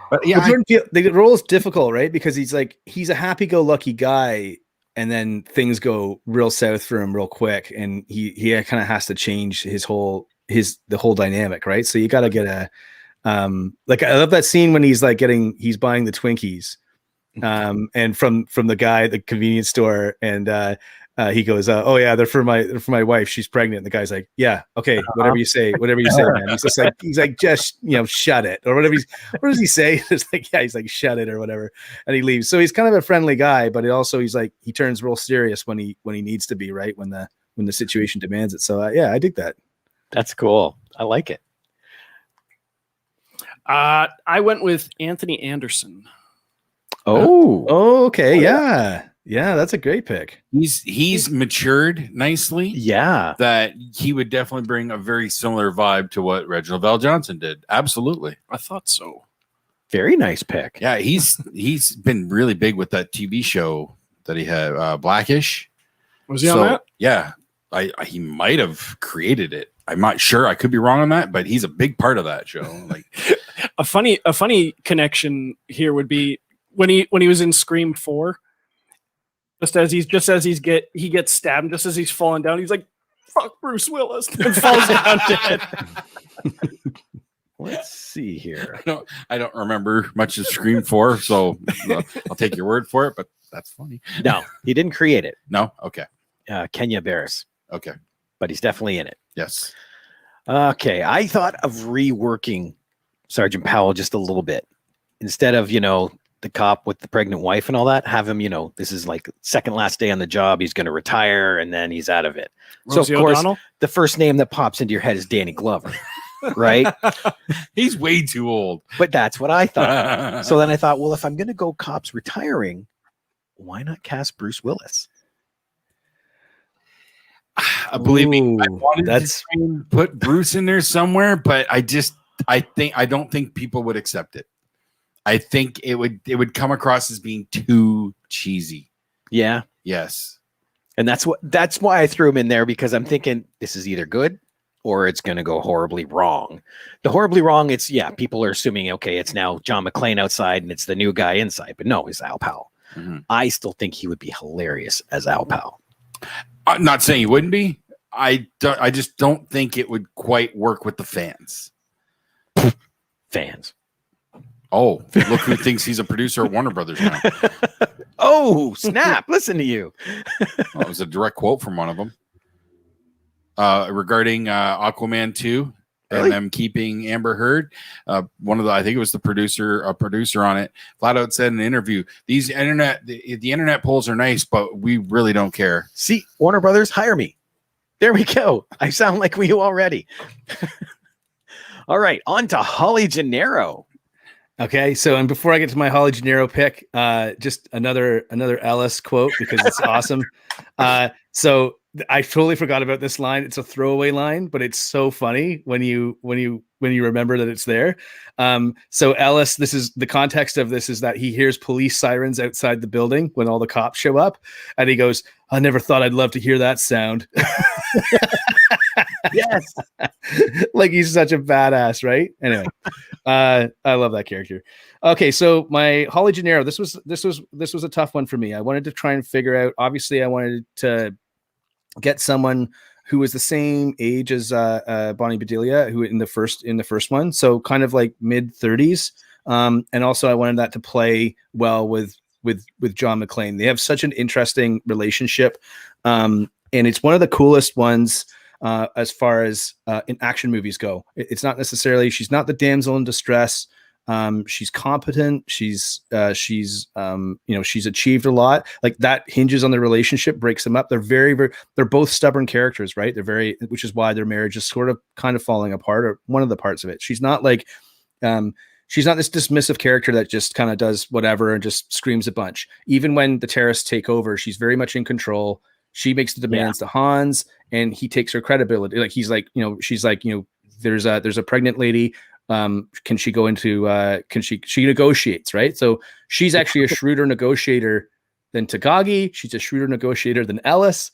But yeah, Jordan Peele, the role is difficult, right? Because he's a happy-go-lucky guy, and then things go real south for him real quick, and he kind of has to change the whole dynamic, right? So you got to get a I love that scene when he's buying the Twinkies. And from the guy at the convenience store, and he goes, "Oh yeah, they're for my wife. She's pregnant." And the guy's like, "Yeah, okay, whatever you say, man." He's like, just shut it, or whatever. What does he say? It's like, yeah, he's like, shut it, or whatever, and he leaves. So he's kind of a friendly guy, but he turns real serious when he needs to be, right, when the situation demands it. So yeah, I dig that. That's cool. I like it. I went with Anthony Anderson. Oh, okay. Yeah. That's a great pick. He's matured nicely. Yeah. That he would definitely bring a very similar vibe to what Reginald Val Johnson did. Absolutely. I thought so. Very nice pick. Yeah. He's been really big with that TV show that he had, Blackish. Was he on that? Yeah. He might have created it. I'm not sure. I could be wrong on that, but he's a big part of that show. Like a funny connection here would be when he was in Scream 4, just as he gets stabbed, just as he's falling down, he's like, "Fuck Bruce Willis," and falls down dead. Let's see here. I don't remember much of Scream 4, so I'll take your word for it, but that's funny. No, he didn't create it. No? Okay. Kenya Barris. Okay. But he's definitely in it. Yes. Okay. I thought of reworking Sergeant Powell just a little bit. Instead of, the cop with the pregnant wife and all that, have him, this is like second last day on the job. He's going to retire and then he's out of it. Rosie so, of course, O'Donnell? The first name that pops into your head is Danny Glover, right? He's way too old. But that's what I thought. So then I thought, well, if I'm going to go cops retiring, why not cast Bruce Willis? Believe me, I wanted to put Bruce in there somewhere, but I don't think people would accept it. I think it would come across as being too cheesy. Yeah. Yes. And that's why I threw him in there, because I'm thinking this is either good or it's going to go horribly wrong. The horribly wrong, people are assuming, okay, it's now John McClane outside and it's the new guy inside, but no, it's Al Powell. Mm-hmm. I still think he would be hilarious as Al Powell. I'm not saying he wouldn't be. I just don't think it would quite work with the fans. Fans. Oh, look who thinks he's a producer at Warner Brothers now. Oh, snap. Listen to you. Well, it was a direct quote from one of them regarding Aquaman 2 and them keeping Amber Heard. I think it was a producer on it, flat out said in an interview, the internet polls are nice, but we really don't care. See, Warner Brothers, hire me. There we go. I sound like you already. All right, on to Holly Gennaro. Okay, so and before I get to my Holly Gennaro pick, just another Ellis quote because it's awesome. So I totally forgot about this line. It's a throwaway line, but it's so funny when you remember that it's there. So Ellis, this is the context of this is that he hears police sirens outside the building when all the cops show up, and he goes, "I never thought I'd love to hear that sound." Yes. Like he's such a badass, right? Anyway, I love that character. Okay, so my Holly Gennaro, this was a tough one for me. I wanted to try and figure out. Obviously, I wanted to get someone who was the same age as Bonnie Bedelia, who in the first one, so kind of like mid-30s. And also, I wanted that to play well with John McClane. They have such an interesting relationship, and it's one of the coolest ones. As far as in action movies go, it's not necessarily, she's not the damsel in distress. She's competent. She's achieved a lot. Like that hinges on the relationship, breaks them up. They're they're both stubborn characters, right? Which is why their marriage is sort of kind of falling apart, or one of the parts of it. She's not like, she's not this dismissive character that just kind of does whatever and just screams a bunch. Even when the terrorists take over, she's very much in control. She makes the demands to Hans, and he takes her credibility. Like he's like, she's like, there's a pregnant lady. Can she go into? She negotiates, right? So she's actually a shrewder negotiator than Takagi. She's a shrewder negotiator than Ellis.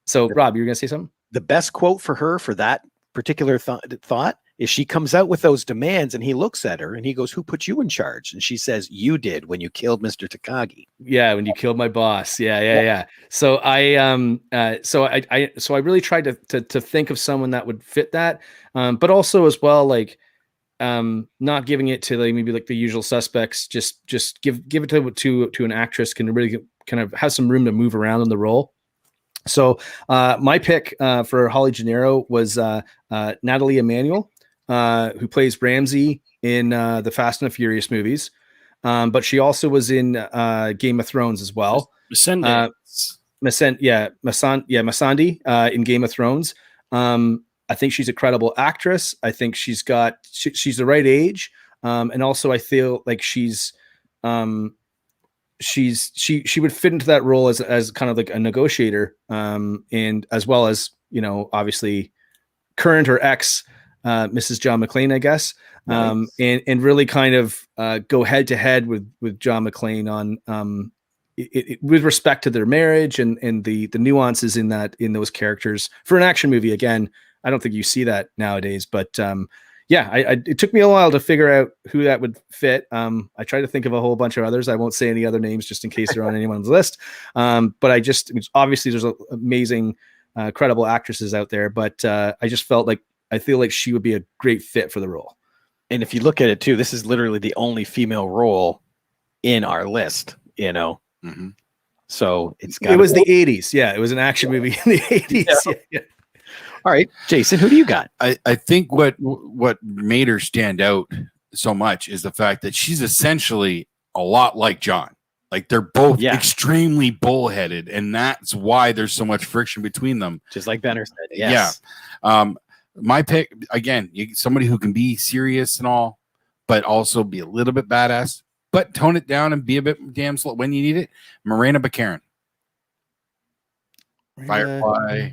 So Rob, you're gonna say something? The best quote for her for that particular thought is she comes out with those demands, and he looks at her and he goes, "Who put you in charge?" And she says, "You did when you killed Mr. Takagi." Yeah, when you killed my boss. Yeah. So I really tried to think of someone that would fit that, but also as well, like not giving it to like maybe like the usual suspects. Just give it to an actress can really kind of have some room to move around in the role. So my pick for Holly Gennaro was Natalie Emanuel, who plays Ramsey in the Fast and the Furious movies. But she also was in Game of Thrones as well. Masandi in Game of Thrones. I think she's a credible actress. I think she's the right age. And also I feel like she would fit into that role as kind of like a negotiator, and as well as, obviously current or ex Mrs. John McClane, I guess. Nice. And really kind of go head to head with John McClane on with respect to their marriage and the nuances in those characters for an action movie. Again, I don't think you see that nowadays, but it took me a while to figure out who that would fit. I tried to think of a whole bunch of others. I won't say any other names just in case they're on anyone's list. But obviously there's amazing, credible actresses out there, but I just felt like, I feel like she would be a great fit for the role. And if you look at it too, this is literally the only female role in our list, Mm-hmm. So it was the 80s. Yeah. It was an action movie in the 80s. Yeah. All right, Jason, who do you got? I think what made her stand out so much is the fact that she's essentially a lot like John. Like they're both extremely bullheaded, and that's why there's so much friction between them. Just like Benner said. Yes. Yeah. My pick, again, somebody who can be serious and all, but also be a little bit badass, but tone it down and be a bit damsel when you need it. Morena Baccarin. Firefly.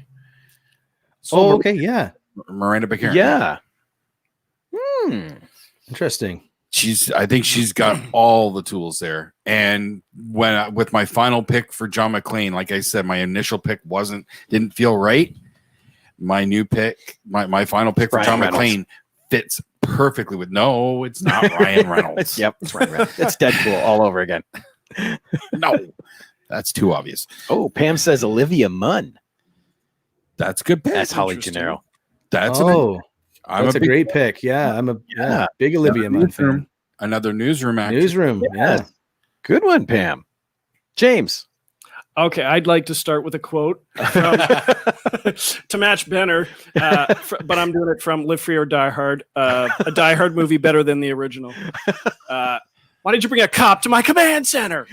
So okay, yeah. Miranda Baccarin. Yeah. Interesting. I think she's got all the tools there. And with my final pick for John McClane, like I said, my initial pick didn't feel right. My new pick, my final pick for John McClane fits perfectly with. No, it's not Ryan Reynolds. Yep, it's Ryan Reynolds. It's Deadpool all over again. No, that's too obvious. Oh, Pam says Olivia Munn. That's good pick. That's Holly Gennaro. That's a great pick. Yeah, I'm a big Olivia Munn fan. Another newsroom actor. Newsroom, yeah. Good one, Pam. James. Okay, I'd like to start with a quote to match Benner, but I'm doing it from Live Free or Die Hard, a Die Hard movie better than the original. Why did you bring a cop to my command center?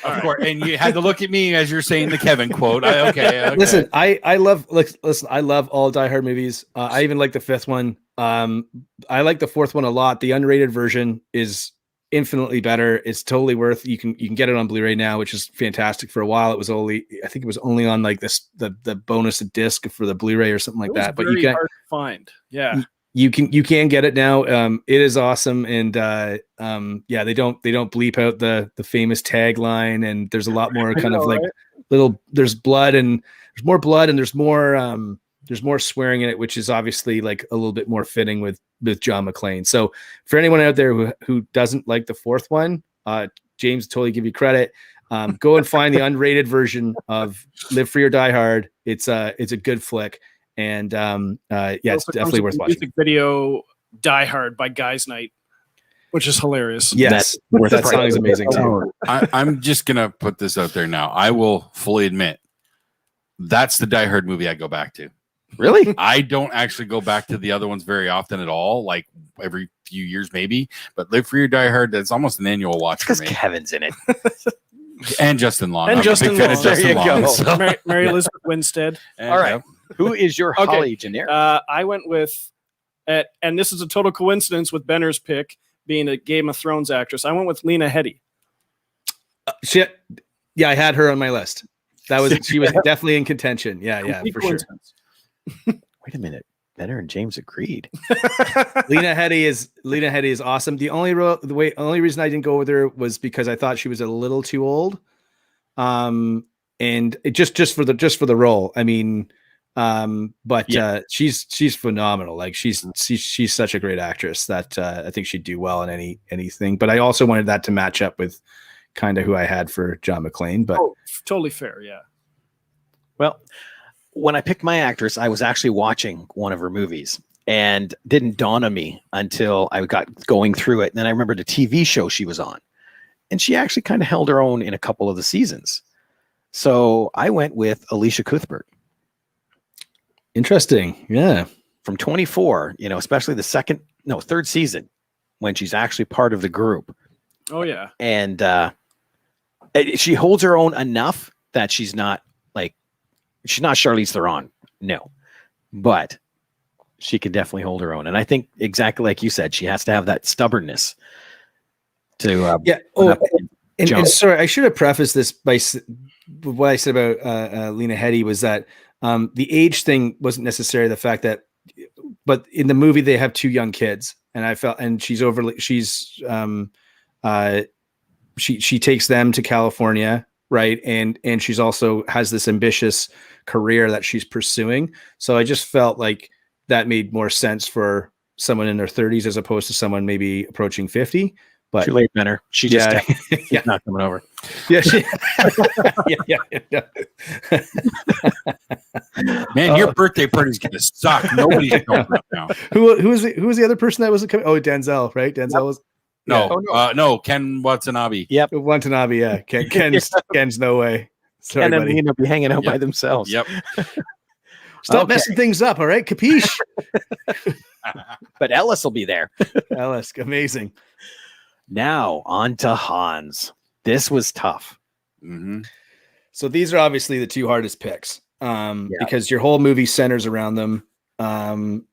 Of course, and you had to look at me as you're saying the Kevin quote. Okay. Listen, I love all Die Hard movies. I even like the fifth one. I like the fourth one a lot. The unrated version is infinitely better. It's totally worth. You can get it on Blu-ray now, which is fantastic. For a while, I think it was only on like this the bonus disc for the Bluray or something like that. But you can hard to find. Yeah, you can get it now. It is awesome, and yeah, they don't bleep out the famous tagline, and there's a lot more kind of like there's blood and there's more blood and there's more swearing in it, which is obviously like a little bit more fitting with John McClane. So for anyone out there who doesn't like the fourth one, James, totally give you credit. Go and find the unrated version of Live Free or Die Hard. It's a good flick, and yeah, it's definitely worth watching. Music video Die Hard by Guys Night, which is hilarious. Yes, that song is amazing too. I'm just gonna put this out there now. I will fully admit that's the Die Hard movie I go back to. Really? I don't actually go back to the other ones very often at all, like every few years maybe. But Live Free or Die Hard, that's almost an annual watch for Because me. Kevin's in it. And Justin Long. And I'm Justin a big fan of Long. Justin There you Long. go. So- Mary Elizabeth Winstead. All right. Who is your Okay. Holly generic? I went with, and this is a total coincidence with Benner's pick being a Game of Thrones actress. I went with Lena Headey. Shit, yeah, I had her on my list. She was definitely in contention. Yeah, Complete for sure. coincidence. Wait a minute. Benner and James agreed. Lena Headey is awesome. The only reason I didn't go with her was because I thought she was a little too old. And it just for the role. I mean, but Yeah. she's phenomenal. Like she's such a great actress that I think she'd do well in anything. But I also wanted that to match up with kind of who I had for John McClane. But Totally fair. Yeah. Well, when I picked my actress, I was actually watching one of her movies and didn't dawn on me until I got going through it. And then I remembered a TV show she was on. And she actually kind of held her own in a couple of the seasons. So I went with Alicia Cuthbert. interesting. Yeah. From 24, especially the third season when she's actually part of the group. Oh yeah. And she holds her own enough that she's not Charlize Theron, no, but she can definitely hold her own. And I think exactly like you said, she has to have that stubbornness to Yeah. Oh, And sorry, I should have prefaced this by what I said about Lena Headey was that the age thing wasn't necessarily the fact that, but in the movie they have two young kids, and I felt, and she takes them to California, right? And she's also has this ambitious career that she's pursuing. So I just felt like that made more sense for someone in their 30s as opposed to someone maybe approaching 50. But too late, Benner. She just yeah, not coming over. yeah, Man, your birthday party's gonna suck. Nobody's showing up now. Who was the other person that wasn't coming? Oh, Denzel, right? Denzel was. No, Ken Watanabe. Yep. Watanabe, yeah. Ken's no way. Sorry, And then buddy. be hanging out by Yep. themselves. Yep. Stop Okay. messing things up, all right? Capiche? But Ellis will be there. Ellis, amazing. Now on to Hans. This was tough. Mm-hmm. So these are obviously the two hardest picks because your whole movie centers around them. And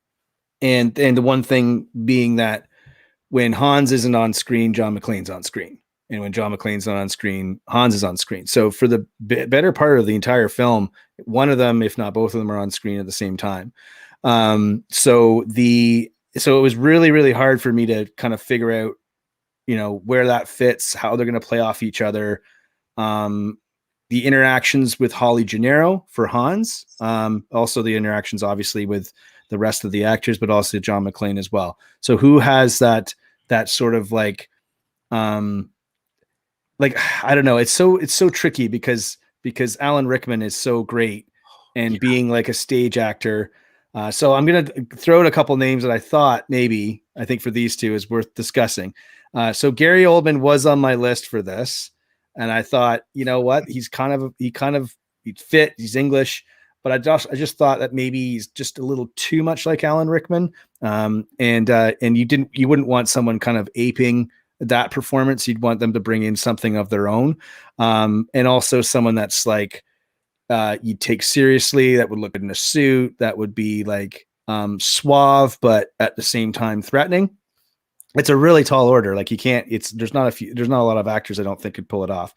the one thing being that when Hans isn't on screen, John McClane's on screen. And when John McClane's not on screen, Hans is on screen. So for the better part of the entire film, one of them, if not both of them, are on screen at the same time. So it was really, really hard for me to kind of figure out, where that fits, how they're going to play off each other. The interactions with Holly Gennaro for Hans, also the interactions obviously with the rest of the actors, but also John McClane as well. So who has that sort of like I don't know. It's so tricky because Alan Rickman is so great and being like a stage actor. So I'm going to throw out a couple names that I think for these two is worth discussing. So Gary Oldman was on my list for this. And I thought, you know what? He'd fit, he's English, but I just thought that maybe he's just a little too much like Alan Rickman. And you wouldn't want someone kind of aping that performance. You'd want them to bring in something of their own. And also someone that's like, you'd take seriously, that would look good in a suit, that would be like suave, but at the same time threatening. it's a really tall order. Like you can't. There's not a lot of actors I don't think could pull it off.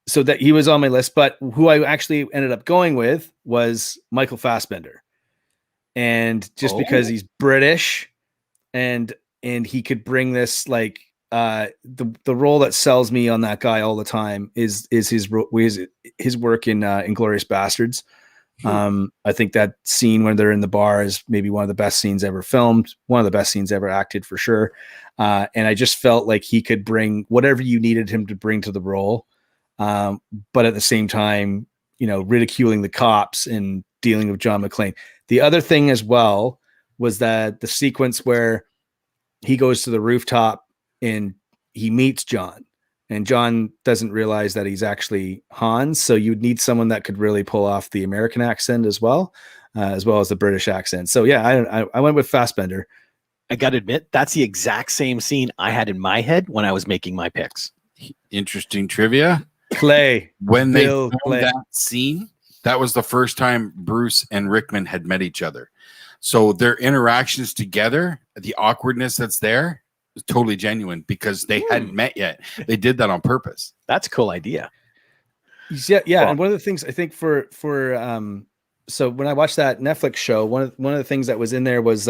So that he was on my list, but who I actually ended up going with was Michael Fassbender, and just because he's British, and he could bring this like the role that sells me on that guy all the time is his work in Inglourious Bastards. I think that scene when they're in the bar is maybe one of the best scenes ever filmed, one of the best scenes ever acted for sure. And I just felt like he could bring whatever you needed him to bring to the role. But at the same time, ridiculing the cops and dealing with John McClane. The other thing as well was that the sequence where he goes to the rooftop and he meets John, and John doesn't realize that he's actually Hans. So you'd need someone that could really pull off the American accent as well as the British accent. So yeah, I went with Fassbender. I got to admit, that's the exact same scene I had in my head when I was making my picks. Interesting trivia. Clay. When they filmed that scene, that was the first time Bruce and Rickman had met each other. So their interactions together, the awkwardness that's there, is totally genuine because they hadn't met yet. They did that on purpose. That's a cool idea. Yeah. Well, and one of the things I think for so when I watched that Netflix show, one of the things that was in there was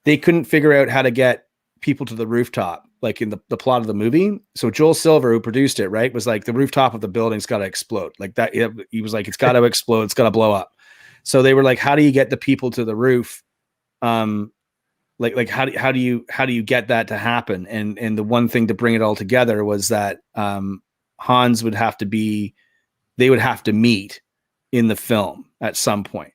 they couldn't figure out how to get people to the rooftop, like in the plot of the movie. So Joel Silver, who produced it, right, was like, the rooftop of the building's got to explode like that. He was like, it's got to explode. It's got to blow up. So they were like, how do you get the people to the roof? Like how do you get that to happen? And the one thing to bring it all together was that Hans would have to meet in the film at some point,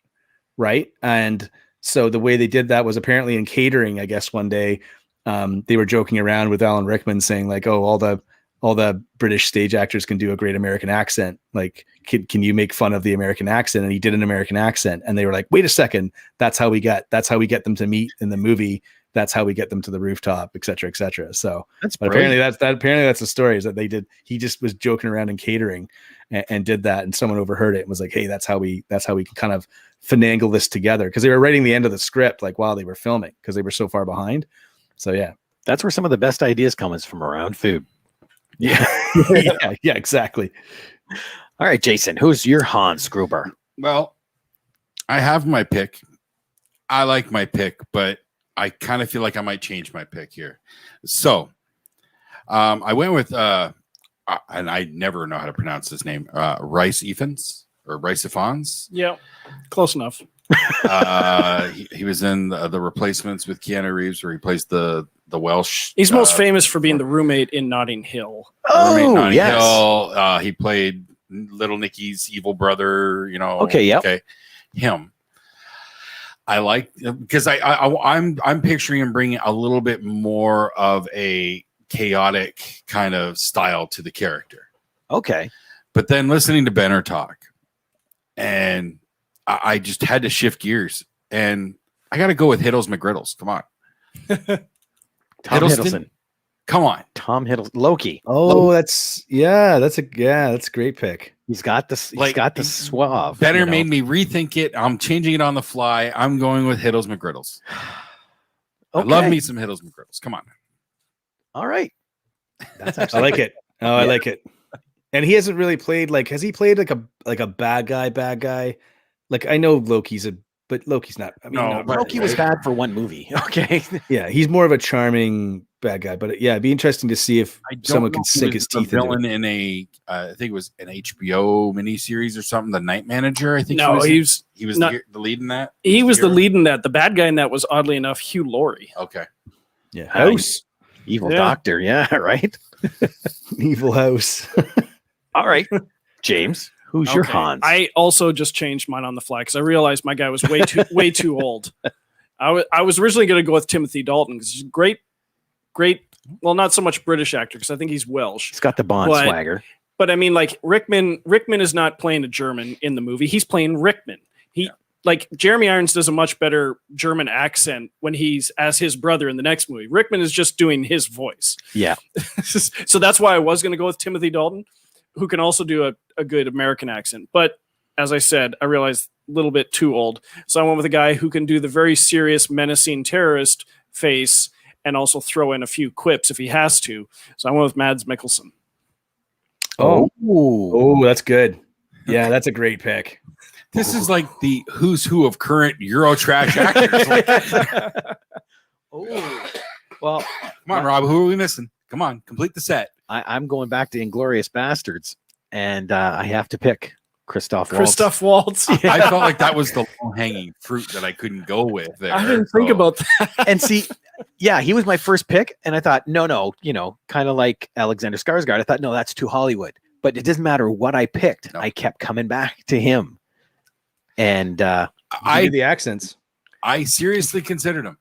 right? And so the way they did that was apparently in catering. I guess one day they were joking around with Alan Rickman saying like, oh, all the British stage actors can do a great American accent. Like, can you make fun of the American accent? And he did an American accent, and they were like, wait a second, that's how we get them to meet in the movie. That's how we get them to the rooftop, et cetera, et cetera. So apparently that's the story, is that they did. He just was joking around in catering and did that, and someone overheard it and was like, hey, that's how we can kind of finagle this together, because they were writing the end of the script like while they were filming because they were so far behind. So yeah, that's where some of the best ideas come, is from around food. Yeah. yeah, exactly. All right, Jason, who's your Hans Gruber? Well, I have my pick. I like my pick, but I kind of feel like I might change my pick here. So I went with, and I never know how to pronounce his name, Rhys Ifans. Yeah, close enough. He was in the Replacements with Keanu Reeves, where he plays the Welsh. He's most famous for being the roommate in Notting Hill. Yes. He played Little Nicky's evil brother. Okay. Yep. Okay. Him. I like, because I'm picturing him bringing a little bit more of a chaotic kind of style to the character. Okay. But then listening to Benner talk, and I just had to shift gears, and I got to go with Hiddles McGriddles. Come on. Tom Hiddleston. Come on. Tom Hiddleston. Loki. Oh, that's a great pick. He's got the suave. Benner made me rethink it. I'm changing it on the fly. I'm going with Hiddles McGriddles. Okay. I love me some Hiddles McGriddles. Come on. All right. That's actually I like it. Oh, yeah. I like it. And he hasn't really played, like, has he played like a bad guy? Like, I know Loki's but Loki's not. I mean, no, Loki was bad for one movie. Okay. Yeah, he's more of a charming bad guy. But yeah, it'd be interesting to see if someone can sink his teeth into it. In a, I think it was an HBO miniseries or something. The Night Manager. I think. No, he was not the lead in that. He was the lead in that. The bad guy in that was, oddly enough, Hugh Laurie. Okay. Yeah. House. Evil Doctor. Yeah. Right. Evil House. All right, James. Who's your Hans? I also just changed mine on the fly because I realized my guy was way too old. I was originally going to go with Timothy Dalton because he's a great. Well, not so much British actor because I think he's Welsh. He's got the Bond swagger. But I mean, like Rickman is not playing a German in the movie. He's playing Rickman. Like Jeremy Irons does a much better German accent when he's as his brother in the next movie. Rickman is just doing his voice. Yeah. So that's why I was going to go with Timothy Dalton, who can also do a good American accent. But as I said, I realized a little bit too old. So I went with a guy who can do the very serious, menacing terrorist face and also throw in a few quips if he has to. So I went with Mads Mikkelsen. Oh, that's good. Yeah, that's a great pick. This is like the who's who of current Euro trash actors. Like, Well, come on, Rob. Who are we missing? Come on, complete the set. I'm going back to Inglorious Bastards, and I have to pick Christoph Waltz. Christoph Waltz. I felt like that was the low-hanging fruit that I couldn't go with there. I didn't think about that. And see, yeah, he was my first pick, and I thought, no, kind of like Alexander Skarsgård. I thought, no, that's too Hollywood. But it doesn't matter what I picked. No. I kept coming back to him, and I do the accents. I seriously considered him.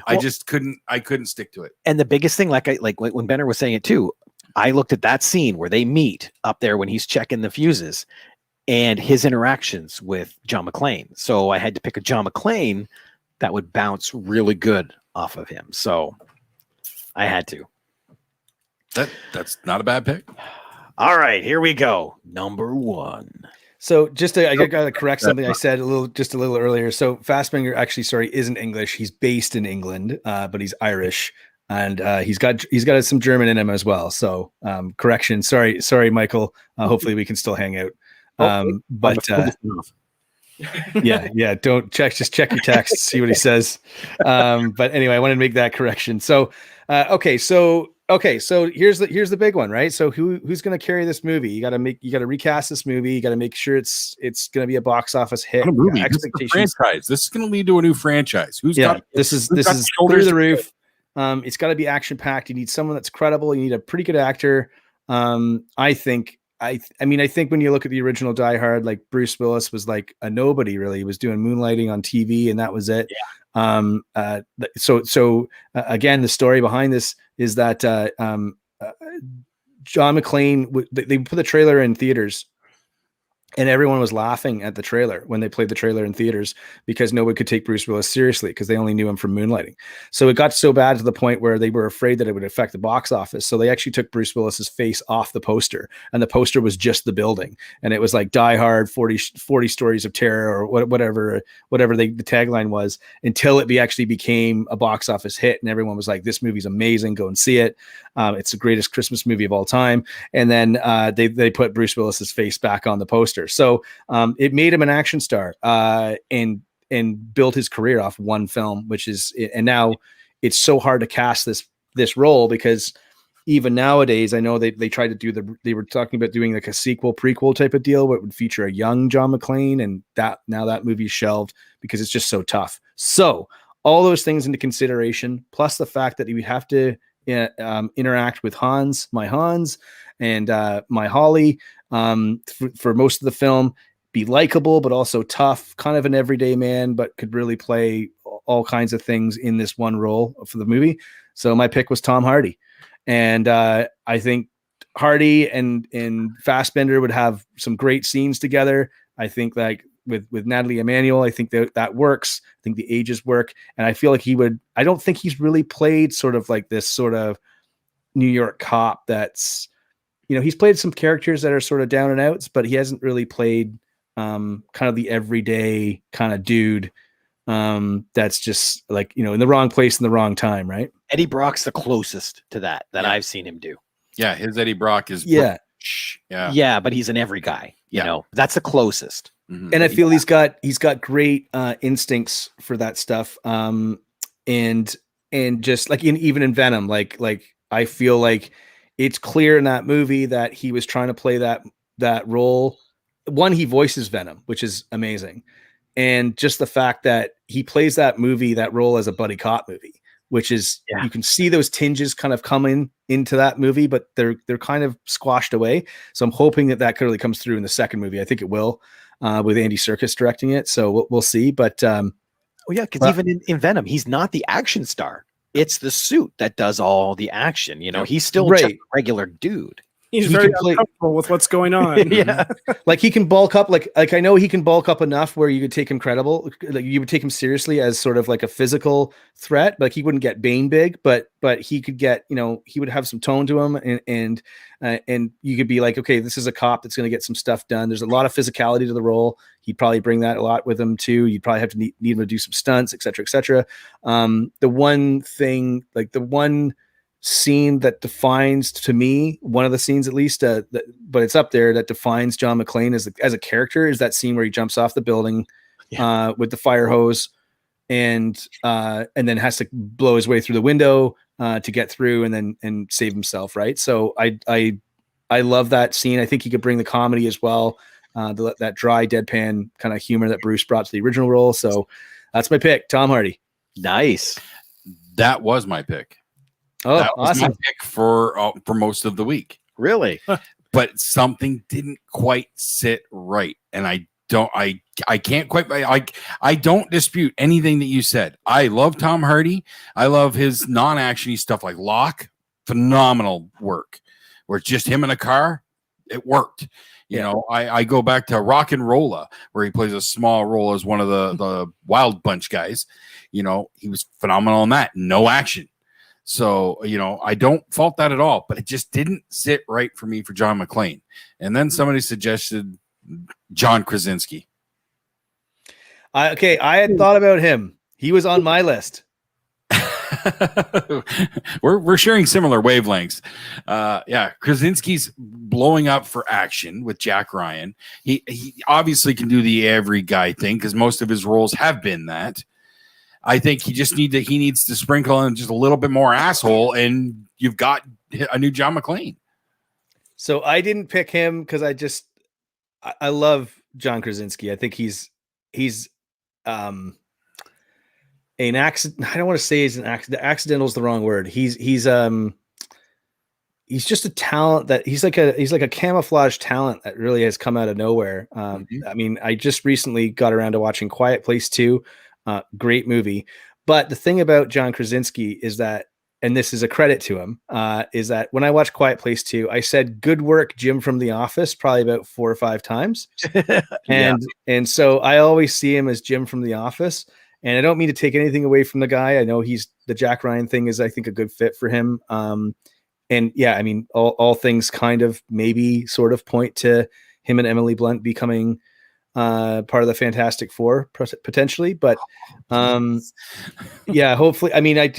I just couldn't. I couldn't stick to it. And the biggest thing, like when Benner was saying it too, I looked at that scene where they meet up there when he's checking the fuses, and his interactions with John McClane. So I had to pick a John McClane that would bounce really good off of him. So I had to. That's not a bad pick. All right, here we go. Number 1. So I got to correct something I said a little earlier. So Fassbinder actually, isn't English. He's based in England, but he's Irish, and he's got some German in him as well. So correction. Sorry, Michael. Hopefully we can still hang out. Yeah. Don't check. Just check your text. See what he says. But anyway, I wanted to make that correction. So So here's the big one, right? So who's going to carry this movie? You got to recast this movie. You got to make sure it's going to be a box office hit. What a movie. Expectations. This is a franchise. This is going to lead to a new franchise. This is through the roof. It's got to be action packed. You need someone that's credible. You need a pretty good actor. I think when you look at the original Die Hard, like Bruce Willis was like a nobody really. He was doing moonlighting on TV and that was it. Yeah. Again, the story behind this is that John McClane, they put the trailer in theaters and everyone was laughing at the trailer when they played the trailer in theaters because nobody could take Bruce Willis seriously because they only knew him from Moonlighting. So it got so bad to the point where they were afraid that it would affect the box office. So they actually took Bruce Willis's face off the poster, and the poster was just the building. And it was like Die Hard, 40 Stories of Terror, or whatever the tagline was, until it actually became a box office hit. And everyone was like, this movie's amazing. Go and see it. It's the greatest Christmas movie of all time. And then they put Bruce Willis's face back on the poster. So it made him an action star and built his career off one film, and now it's so hard to cast this role because even nowadays, I know they tried to they were talking about doing like a sequel prequel type of deal where it would feature a young John McClane, and now that movie's shelved because it's just so tough. So all those things into consideration, plus the fact that you have to interact with my Hans and my Holly for most of the film, be likable but also tough, kind of an everyday man, but could really play all kinds of things in this one role for the movie. So my pick was Tom Hardy, and I think Hardy and Fassbender would have some great scenes together. I think like with Natalie Emmanuel, I think that works. I think the ages work, and I feel like I don't think he's really played sort of like this sort of New York cop that's, he's played some characters that are sort of down and outs, but he hasn't really played kind of the everyday kind of dude that's just like, in the wrong place in the wrong time, right? Eddie Brock's the closest to that I've seen him do. Yeah, his Eddie Brock is yeah, but he's an every guy. You know, that's the closest. Mm-hmm. And I feel he's got great instincts for that stuff. And just like even in Venom, like I feel like it's clear in that movie that he was trying to play that role. One, he voices Venom, which is amazing. And just the fact that he plays that role as a buddy cop movie, which is, you can see those tinges kind of coming into that movie, but they're kind of squashed away. So I'm hoping that clearly comes through in the second movie. I think it will, with Andy Serkis directing it. So we'll see. But because even in Venom, he's not the action star. It's the suit that does all the action. He's still just a regular dude. He's he very can play- uncomfortable with what's going on. Yeah. Like he can bulk up, like I know he can bulk up enough where you could take him credible, like you would take him seriously as sort of like a physical threat. Like he wouldn't get Bane big, but he could get, he would have some tone to him, and you could be like, okay, this is a cop that's going to get some stuff done. There's a lot of physicality to the role. He'd probably bring that a lot with him too. You'd probably have to need him to do some stunts, et cetera, et cetera. The one thing, like the one scene that defines, to me, one of the scenes at least, but it's up there, that defines John McClane as a character, is that scene where he jumps off the building with the fire hose and then has to blow his way through the window to get through and save himself, right? So I love that scene. I think he could bring the comedy as well, that dry deadpan kind of humor that Bruce brought to the original role. So that's my pick, Tom Hardy. Nice. That was my pick. Oh, That was awesome. my pick for most of the week. Really? But something didn't quite sit right, and I can't quite. I don't dispute anything that you said. I love Tom Hardy. I love his non-actiony stuff like Locke. Phenomenal work. Where it's just him in a car, it worked. You know, I go back to Rock and Rolla, where he plays a small role as one of the Wild Bunch guys. He was phenomenal in that. No action. So, I don't fault that at all, but it just didn't sit right for me for John McClane. And then somebody suggested John Krasinski. I had thought about him. He was on my list. we're sharing similar wavelengths. Krasinski's blowing up for action with Jack Ryan. He obviously can do the every guy thing because most of his roles have been that. I think he needs to sprinkle in just a little bit more asshole, and you've got a new John McClane. So I didn't pick him because I love John Krasinski. I think he's an accident. I don't want to say he's an accident. Accidental is the wrong word. He's just a talent that he's like a camouflage talent that really has come out of nowhere. I mean, I just recently got around to watching Quiet Place 2. Great movie. But the thing about John Krasinski is that, and this is a credit to him, is that when I watched Quiet Place 2, I said, "Good work, Jim from The Office," probably about 4 or 5 times. And so I always see him as Jim from The Office. And I don't mean to take anything away from the guy. I know the Jack Ryan thing is, I think, a good fit for him. And yeah, I mean, all things kind of maybe sort of point to him and Emily Blunt becoming part of the Fantastic Four potentially, but hopefully. I mean, I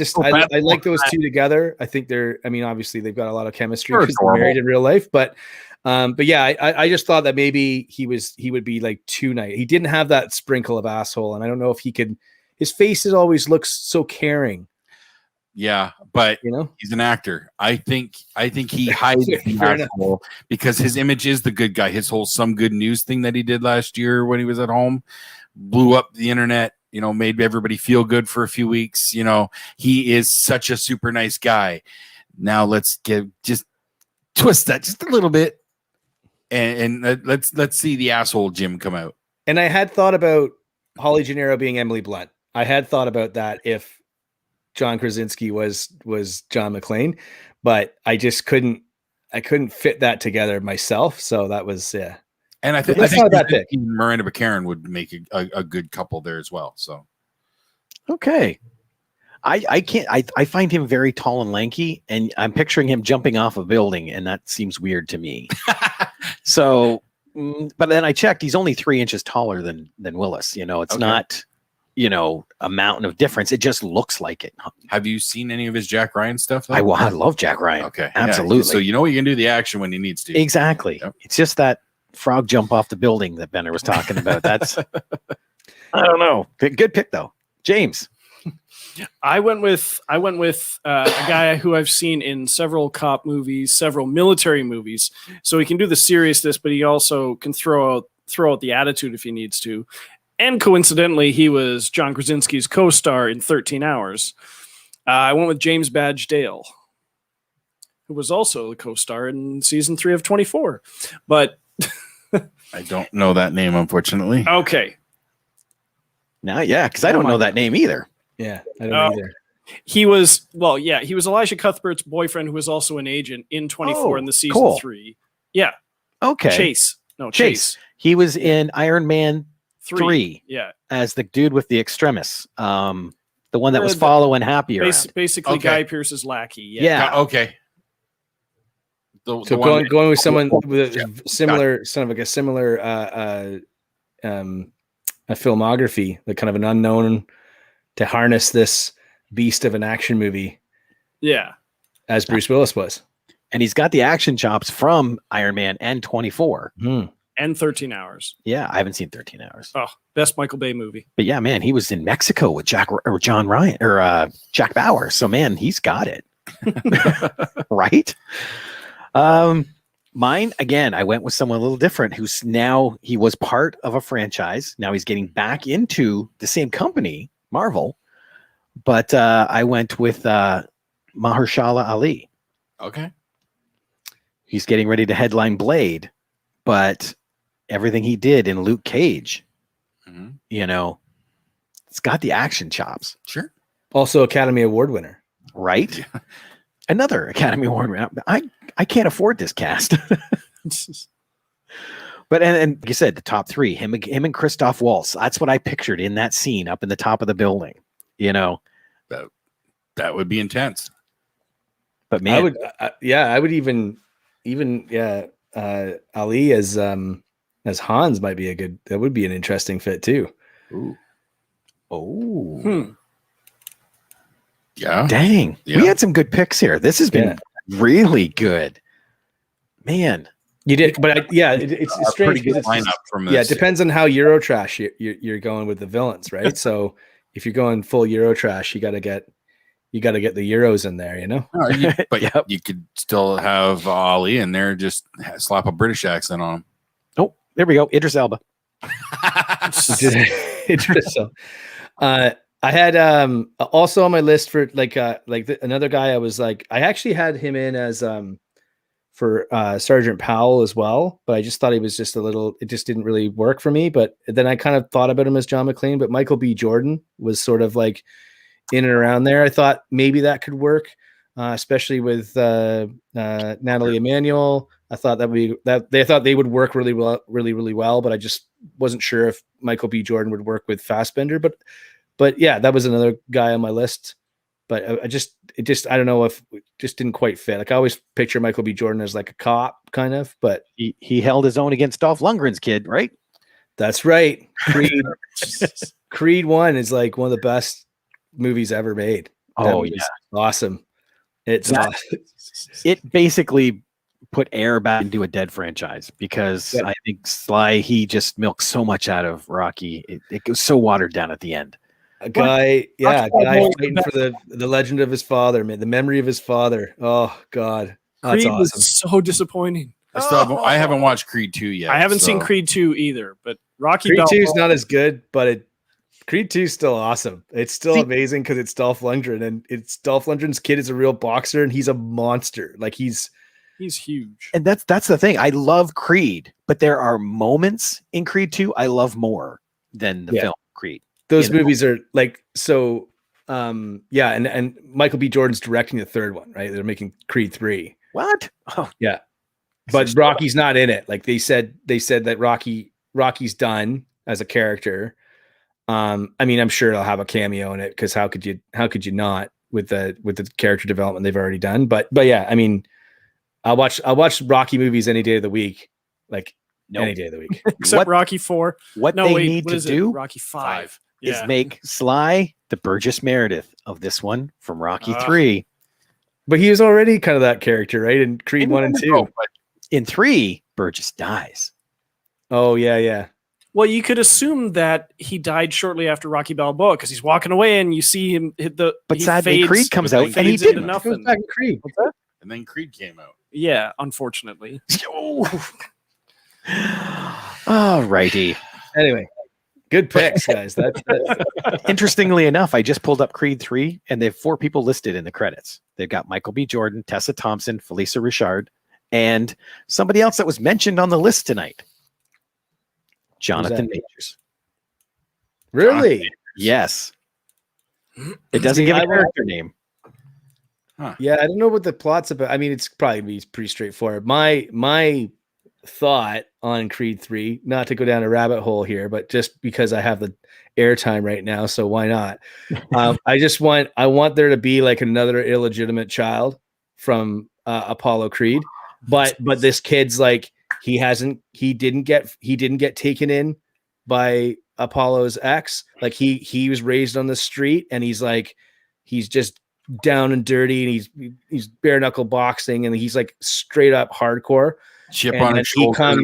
like those two together. I think obviously they've got a lot of chemistry because they're married in real life, but yeah, I just thought that maybe he would be like too nice. He didn't have that sprinkle of asshole, and I don't know if he could. His face always looks so caring. Yeah, but he's an actor. I think he hides the asshole because his image is the good guy. His whole Some Good News thing that he did last year when he was at home blew up the internet, made everybody feel good for a few weeks. He is such a super nice guy. Now let's just twist that just a little bit and let's see the asshole Jim come out. And I had thought about Holly Gennaro being Emily Blunt. I had thought about that if John Krasinski was John McClane, but I just couldn't fit that together myself. So that was, yeah. And I think not that pick. Miranda McCarran would make a good couple there as well. So, okay. I find him very tall and lanky, and I'm picturing him jumping off a building, and that seems weird to me. So, but then I checked, he's only 3 inches taller than Willis. It's not, a mountain of difference. It just looks like it. Have you seen any of his Jack Ryan stuff? I love Jack Ryan. Okay. Absolutely. Yeah. So he can do the action when he needs to. Exactly. Yep. It's just that frog jump off the building that Benner was talking about. That's, I don't know. Good pick though. James. I went with a guy who I've seen in several cop movies, several military movies. So he can do the seriousness, but he also can throw out the attitude if he needs to. And coincidentally, he was John Krasinski's co-star in 13 Hours. I went with James Badge Dale, who was also the co-star in season 3 of 24. But I don't know that name, unfortunately. Okay. Now, yeah, because I don't know that name either. Yeah, I don't either. He was Elijah Cuthbert's boyfriend, who was also an agent in 24 in the season cool. 3. Yeah. Okay. Chase. He was in Iron Man 3. Yeah. As the dude with the extremis. The one that was following Happy around. Basically, Okay. Guy Pearce's lackey. Yeah. Okay. So going with someone with a similar, a filmography, like kind of an unknown to harness this beast of an action movie. Yeah. As Bruce Willis was. And he's got the action chops from Iron Man and 24. And 13 Hours. Yeah, I haven't seen 13 Hours. Oh, best Michael Bay movie. But yeah, man, he was in Mexico with Jack Bauer. So man, he's got it. Right? Mine, again, I went with someone a little different he was part of a franchise. Now he's getting back into the same company, Marvel. But I went with Mahershala Ali. Okay. He's getting ready to headline Blade, but everything he did in Luke Cage, it's got the action chops. Sure. Also Academy Award winner. Right? Yeah. Another Academy Award winner. I can't afford this cast. But and like you said, the top 3, him and Christoph Waltz. That's what I pictured in that scene up in the top of the building. That would be intense. But man, I would even Ali as Hans might be that would be an interesting fit too. Ooh. Oh. Yeah. Dang. Yeah. We had some good picks here. This has been really good. Man. You did, but it's strange because it depends on how Eurotrash you're going with the villains, right? So if you're going full Eurotrash, you got to get the Euros in there, But you could still have Ali in there, just slap a British accent on him. Oh, there we go. Idris Alba. Idris Alba. I had also on my list for another guy. I was like, I actually had him in as for Sergeant Powell as well, but I just thought he was just it just didn't really work for me. But then I kind of thought about him as John McClane, but Michael B. Jordan was sort of like in and around there. I thought maybe that could work, especially with Natalie Emanuel. I thought they thought they would work really well, but I just wasn't sure if Michael B. Jordan would work with Fassbender. But yeah, that was another guy on my list. But I don't know if it just didn't quite fit. Like I always picture Michael B. Jordan as like a cop kind of, but he held his own against Dolph Lundgren's kid, right? That's right. Creed 1 is like one of the best movies ever made. Oh yeah. Awesome. It basically put air back into a dead franchise because I think Sly, he just milked so much out of Rocky. It was so watered down at the end. A guy fighting for the legend of his father, man, the memory of his father. Oh God, that's Creed awesome. was so disappointing. I haven't watched Creed 2 yet. I haven't seen Creed 2 either, but Rocky Creed 2 is not as good, but Creed 2 is still awesome. It's still amazing because it's Dolph Lundgren, and it's Dolph Lundgren's kid is a real boxer, and he's a monster. Like he's huge. And that's the thing. I love Creed, but there are moments in Creed 2 I love more than the film Creed. Those movies are like so. And Michael B. Jordan's directing the third one, right? They're making Creed 3. What? Oh yeah, but Rocky's not in it. Like they said that Rocky's done as a character. I mean, I'm sure he'll have a cameo in it because how could you not with the character development they've already done? But yeah, I mean, I'll watch Rocky movies any day of the week, any day of the week, except Rocky 4. What they need to do, Rocky 5. is make Sly the Burgess Meredith of this one from Rocky 3. But he was already kind of that character, right? In Creed 1 and 2. But in 3, Burgess dies. Oh yeah. Well, you could assume that he died shortly after Rocky Balboa because he's walking away and you see him hit the. But sadly, Creed comes out and he didn't. Nothing. Back in Creed. What's that? And then Creed came out. Yeah, unfortunately. All righty. Anyway. Good picks, guys. That's Interestingly enough, I just pulled up Creed 3, and they have 4 people listed in the credits. They've got Michael B. Jordan, Tessa Thompson, Felisa Richard, and somebody else that was mentioned on the list tonight. Jonathan Majors. Really? Yes. It doesn't give a I- character name. Yeah, I don't know what the plot's about. I mean, it's probably pretty straightforward. My thought on Creed 3, not to go down a rabbit hole here, but just because I have the airtime right now, so why not? I want there to be like another illegitimate child from Apollo Creed, but this kid's like he didn't get taken in by Apollo's ex. Like he was raised on the street, and he's just down and dirty, and he's bare knuckle boxing, and he's like straight up hardcore. Chip And on then his shoulder.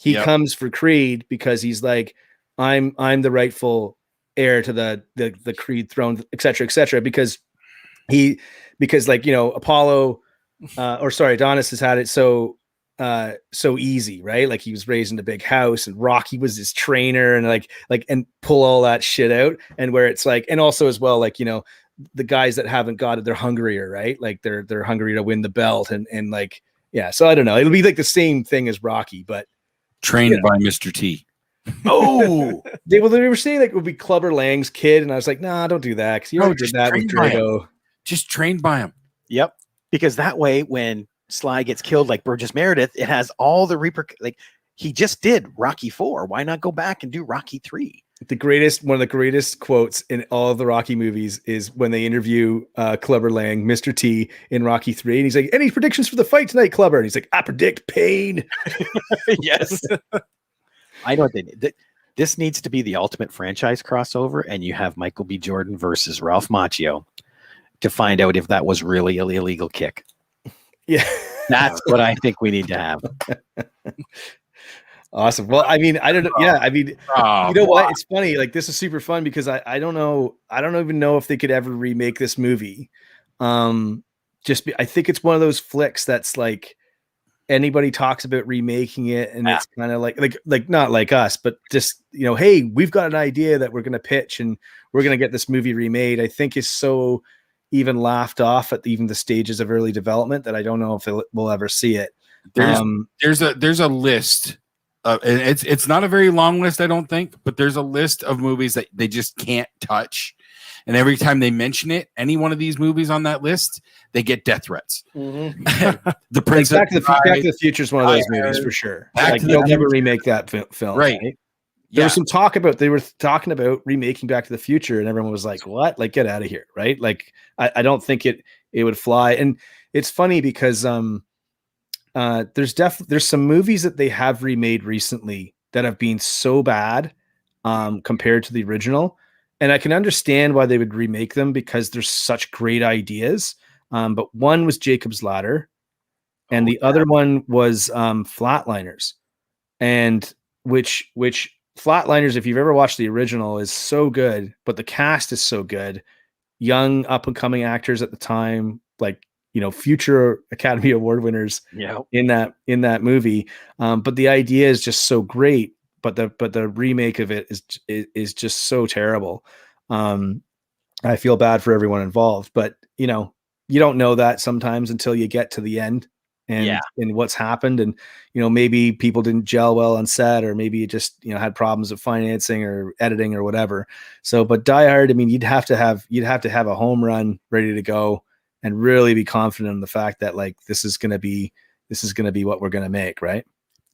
he Yep. comes for Creed because he's like, I'm the rightful heir to the Creed throne, et cetera, because like, you know, Apollo Adonis has had it so easy, right? Like he was raised in a big house, and Rocky was his trainer, and like and pull all that shit out. And where it's like, and also as well, like, you know, the guys that haven't got it, they're hungrier, right? Like they're hungry to win the belt, and like, yeah. So I don't know. It'll be like the same thing as Rocky, but Trained by Mr. T. oh, they were saying like it would be Clubber Lang's kid, and I was like, nah, don't do that, because he already did just that with trained by him. Drago. Just trained by him. Yep. Because that way, when Sly gets killed like Burgess Meredith, it has all the like he just did Rocky 4. Why not go back and do Rocky 3? One of the greatest quotes in all of the Rocky movies is when they interview Clubber Lang, Mr. T, in Rocky 3, and he's like, any predictions for the fight tonight, Clubber? And he's like, I predict pain. Yes. I know what they need. This needs to be the ultimate franchise crossover, and you have Michael B. Jordan versus Ralph Macchio to find out if that was really an illegal kick. Yeah. That's what I think we need to have. Awesome. Well, I mean, I don't know. Yeah, I mean, Oh, you know what? It's funny. Like, this is super fun because I don't know. I don't even know if they could ever remake this movie. I think it's one of those flicks that's like anybody talks about remaking it, and it's kind of like not like us, but just, you know, hey, we've got an idea that we're going to pitch and we're going to get this movie remade. I think is so even laughed off at even the stages of early development that I don't know if we'll ever see it. There's a list. It's not a very long list, I don't think, but there's a list of movies that they just can't touch. And every time they mention it, any one of these movies on that list, they get death threats. Mm-hmm. The Prince Back to the Future is one of those movies for sure. Like, they'll never remake that film, right? There was some talk about they were talking about remaking Back to the Future, and everyone was like, "What? Like, get out of here!" Right? Like, I don't think it would fly. And it's funny because there's some movies that they have remade recently that have been so bad compared to the original, and I can understand why they would remake them because there's such great ideas. But one was Jacob's Ladder, and the other one was Flatliners, and which Flatliners, if you've ever watched the original, is so good, but the cast is so good. Young up and coming actors at the time, like, you know, future Academy Award winners in that movie. But the idea is just so great, but the remake of it is just so terrible. I feel bad for everyone involved, but you know, you don't know that sometimes until you get to the end and what's happened. And, you know, maybe people didn't gel well on set, or maybe it just, you know, had problems with financing or editing or whatever. So, but Die Hard, I mean, you'd have to have a home run ready to go and really be confident in the fact that like, this is going to be what we're going to make. Right.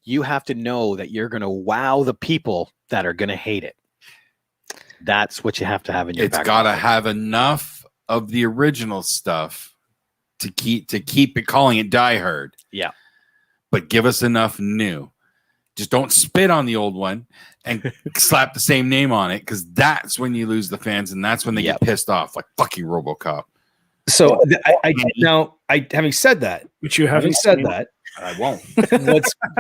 You have to know that you're going to wow the people that are going to hate it. That's what you have to have in your It's back got to pocket. have enough of the original stuff to keep it calling it Die Hard. Yeah. But give us enough new. Just don't spit on the old one and slap the same name on it, because that's when you lose the fans, and that's when they get pissed off, like fucking RoboCop. So having said that, Which you haven't said seen. that, I won't.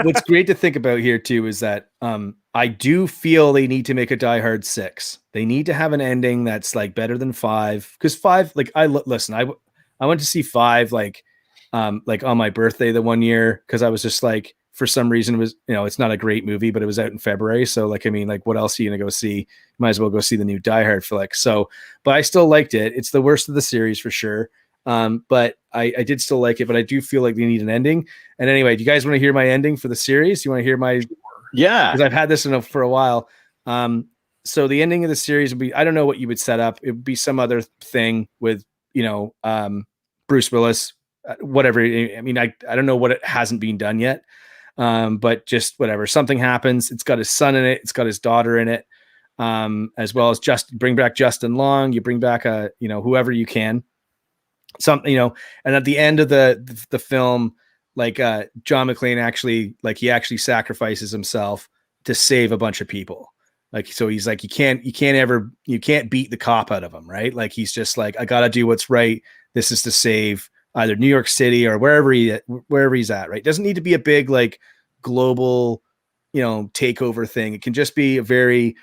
what's great to think about here too is that I do feel they need to make a Die Hard 6. They need to have an ending that's like better than 5, because 5, like I went to see 5 like on my birthday the one year, because I was just like, for some reason, it was, you know, it's not a great movie, but it was out in February, so like, I mean, like, what else are you gonna go see? Might as well go see the new Die Hard flick. So, but I still liked it. It's the worst of the series for sure. But I did still like it, but I do feel like they need an ending. And anyway, do you guys want to hear my ending for the series? You want to hear my, Yeah. because I've had this for a while. So the ending of the series would be, I don't know what you would set up. It would be some other thing with, Bruce Willis, whatever. I mean, I don't know what it hasn't been done yet. But just whatever, something happens. It's got his son in it. It's got his daughter in it. As well as bring back Justin Long. You bring back whoever you can. And at the end of the film, like John McClane actually sacrifices himself to save a bunch of people. Like, so he's like, you can't beat the cop out of him, right? Like, he's just like, I got to do what's right. This is to save either New York City or wherever he's at, right? It doesn't need to be a big, like, global, takeover thing. It can just be a very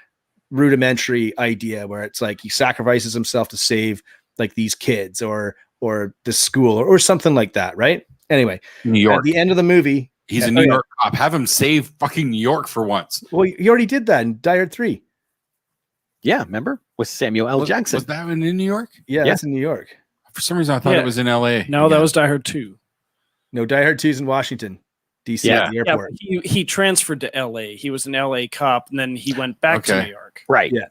rudimentary idea where it's like he sacrifices himself to save like these kids or the school or something like that, right? Anyway, New York. At the end of the movie, he's a New York cop. Have him save fucking New York for once. Well, he already did that in Die Hard 3. Yeah, remember? With Samuel L. Jackson. Was that in New York? Yeah, that's in New York. For some reason, I thought it was in LA. No, that was Die Hard 2. No, Die Hard 2 is in Washington, D.C. at the airport. Yeah, he transferred to LA. He was an LA cop, and then he went back to New York. Right. Yeah.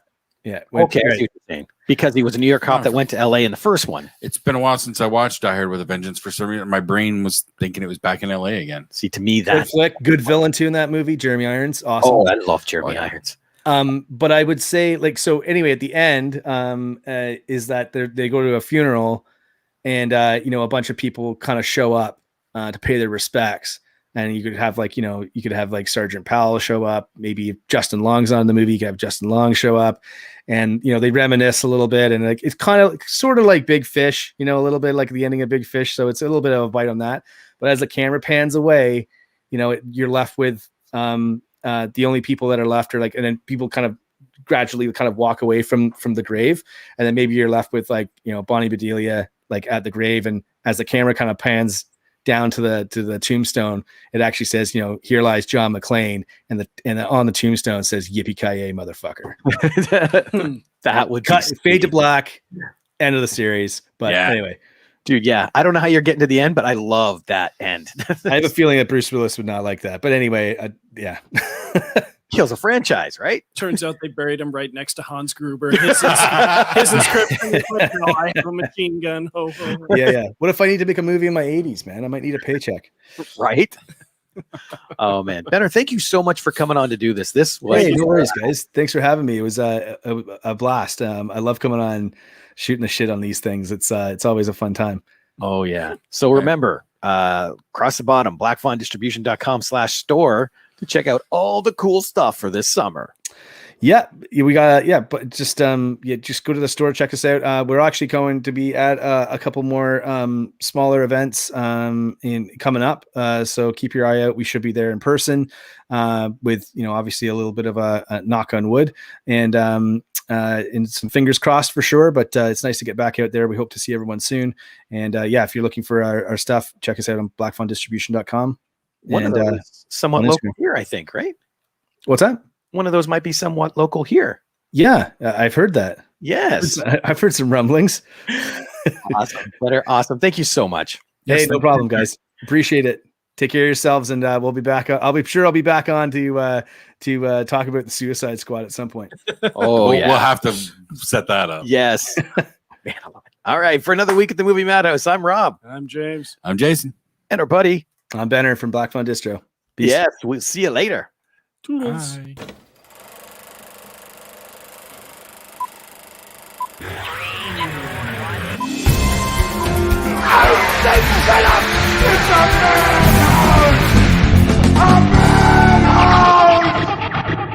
Okay. I see what you're saying. Because he was a New York cop that went to LA in the first one. It's been a while since I watched Die Hard with a Vengeance. For some reason, my brain was thinking it was back in LA again. See, to me, good that flick, good villain too in that movie. Jeremy Irons, awesome. Oh, I love Jeremy Irons. But I would say, like, so anyway, at the end, is that they go to a funeral, and a bunch of people kind of show up to pay their respects. And you could have like Sergeant Powell show up. Maybe if Justin Long's on the movie, you could have Justin Long show up, and they reminisce a little bit, and like it's kind of sort of like Big Fish, a little bit like the ending of Big Fish. So it's a little bit of a bite on that. But as the camera pans away, you're left with the only people that are left are like, and then people kind of gradually kind of walk away from the grave, and then maybe you're left with like Bonnie Bedelia like at the grave, and as the camera kind of pans down to the tombstone, it actually says, here lies John McClane, and on the tombstone says yippee-ki-yay, motherfucker. That would fade to black, end of the series. But anyway, dude, yeah, I don't know how you're getting to the end, but I love that end. I have a feeling that Bruce Willis would not like that. But anyway, kills a franchise, right? Turns out they buried him right next to Hans Gruber. His inscription is like, I have a machine gun. Ho, ho, ho. Yeah. What if I need to make a movie in my 80s, man? I might need a paycheck. Right? Oh, man. Benner, thank you so much for coming on to do this. This was no worries, guys. Thanks for having me. It was a blast. I love coming on, shooting the shit on these things. It's always a fun time. Oh, yeah. So remember, across the bottom, blackfawndistribution.com/store to check out all the cool stuff for this summer. Yeah, we got but just just go to the store, check us out. We're actually going to be at a couple more smaller events coming up. So keep your eye out. We should be there in person with obviously a little bit of a knock on wood and some fingers crossed for sure. But it's nice to get back out there. We hope to see everyone soon. And if you're looking for our stuff, check us out on blackfawndistribution.com. One of those somewhat local here, I think, right? What's that? One of those might be somewhat local here. Yeah, I've heard that. Yes. I've heard some rumblings. Awesome. Awesome. Thank you so much. Hey, no problem, guys. Appreciate it. Take care of yourselves, and we'll be back. I'll be back on to talk about the Suicide Squad at some point. Oh, yeah. We'll have to set that up. Yes. Man, I love it. All right. For another week at the Movie Madhouse, I'm Rob. I'm James. I'm Jason. And our buddy. I'm Benner from Black Fawn Distro. Peace. Yes. We'll see you later. Toodles. Bye. Shut up! It's a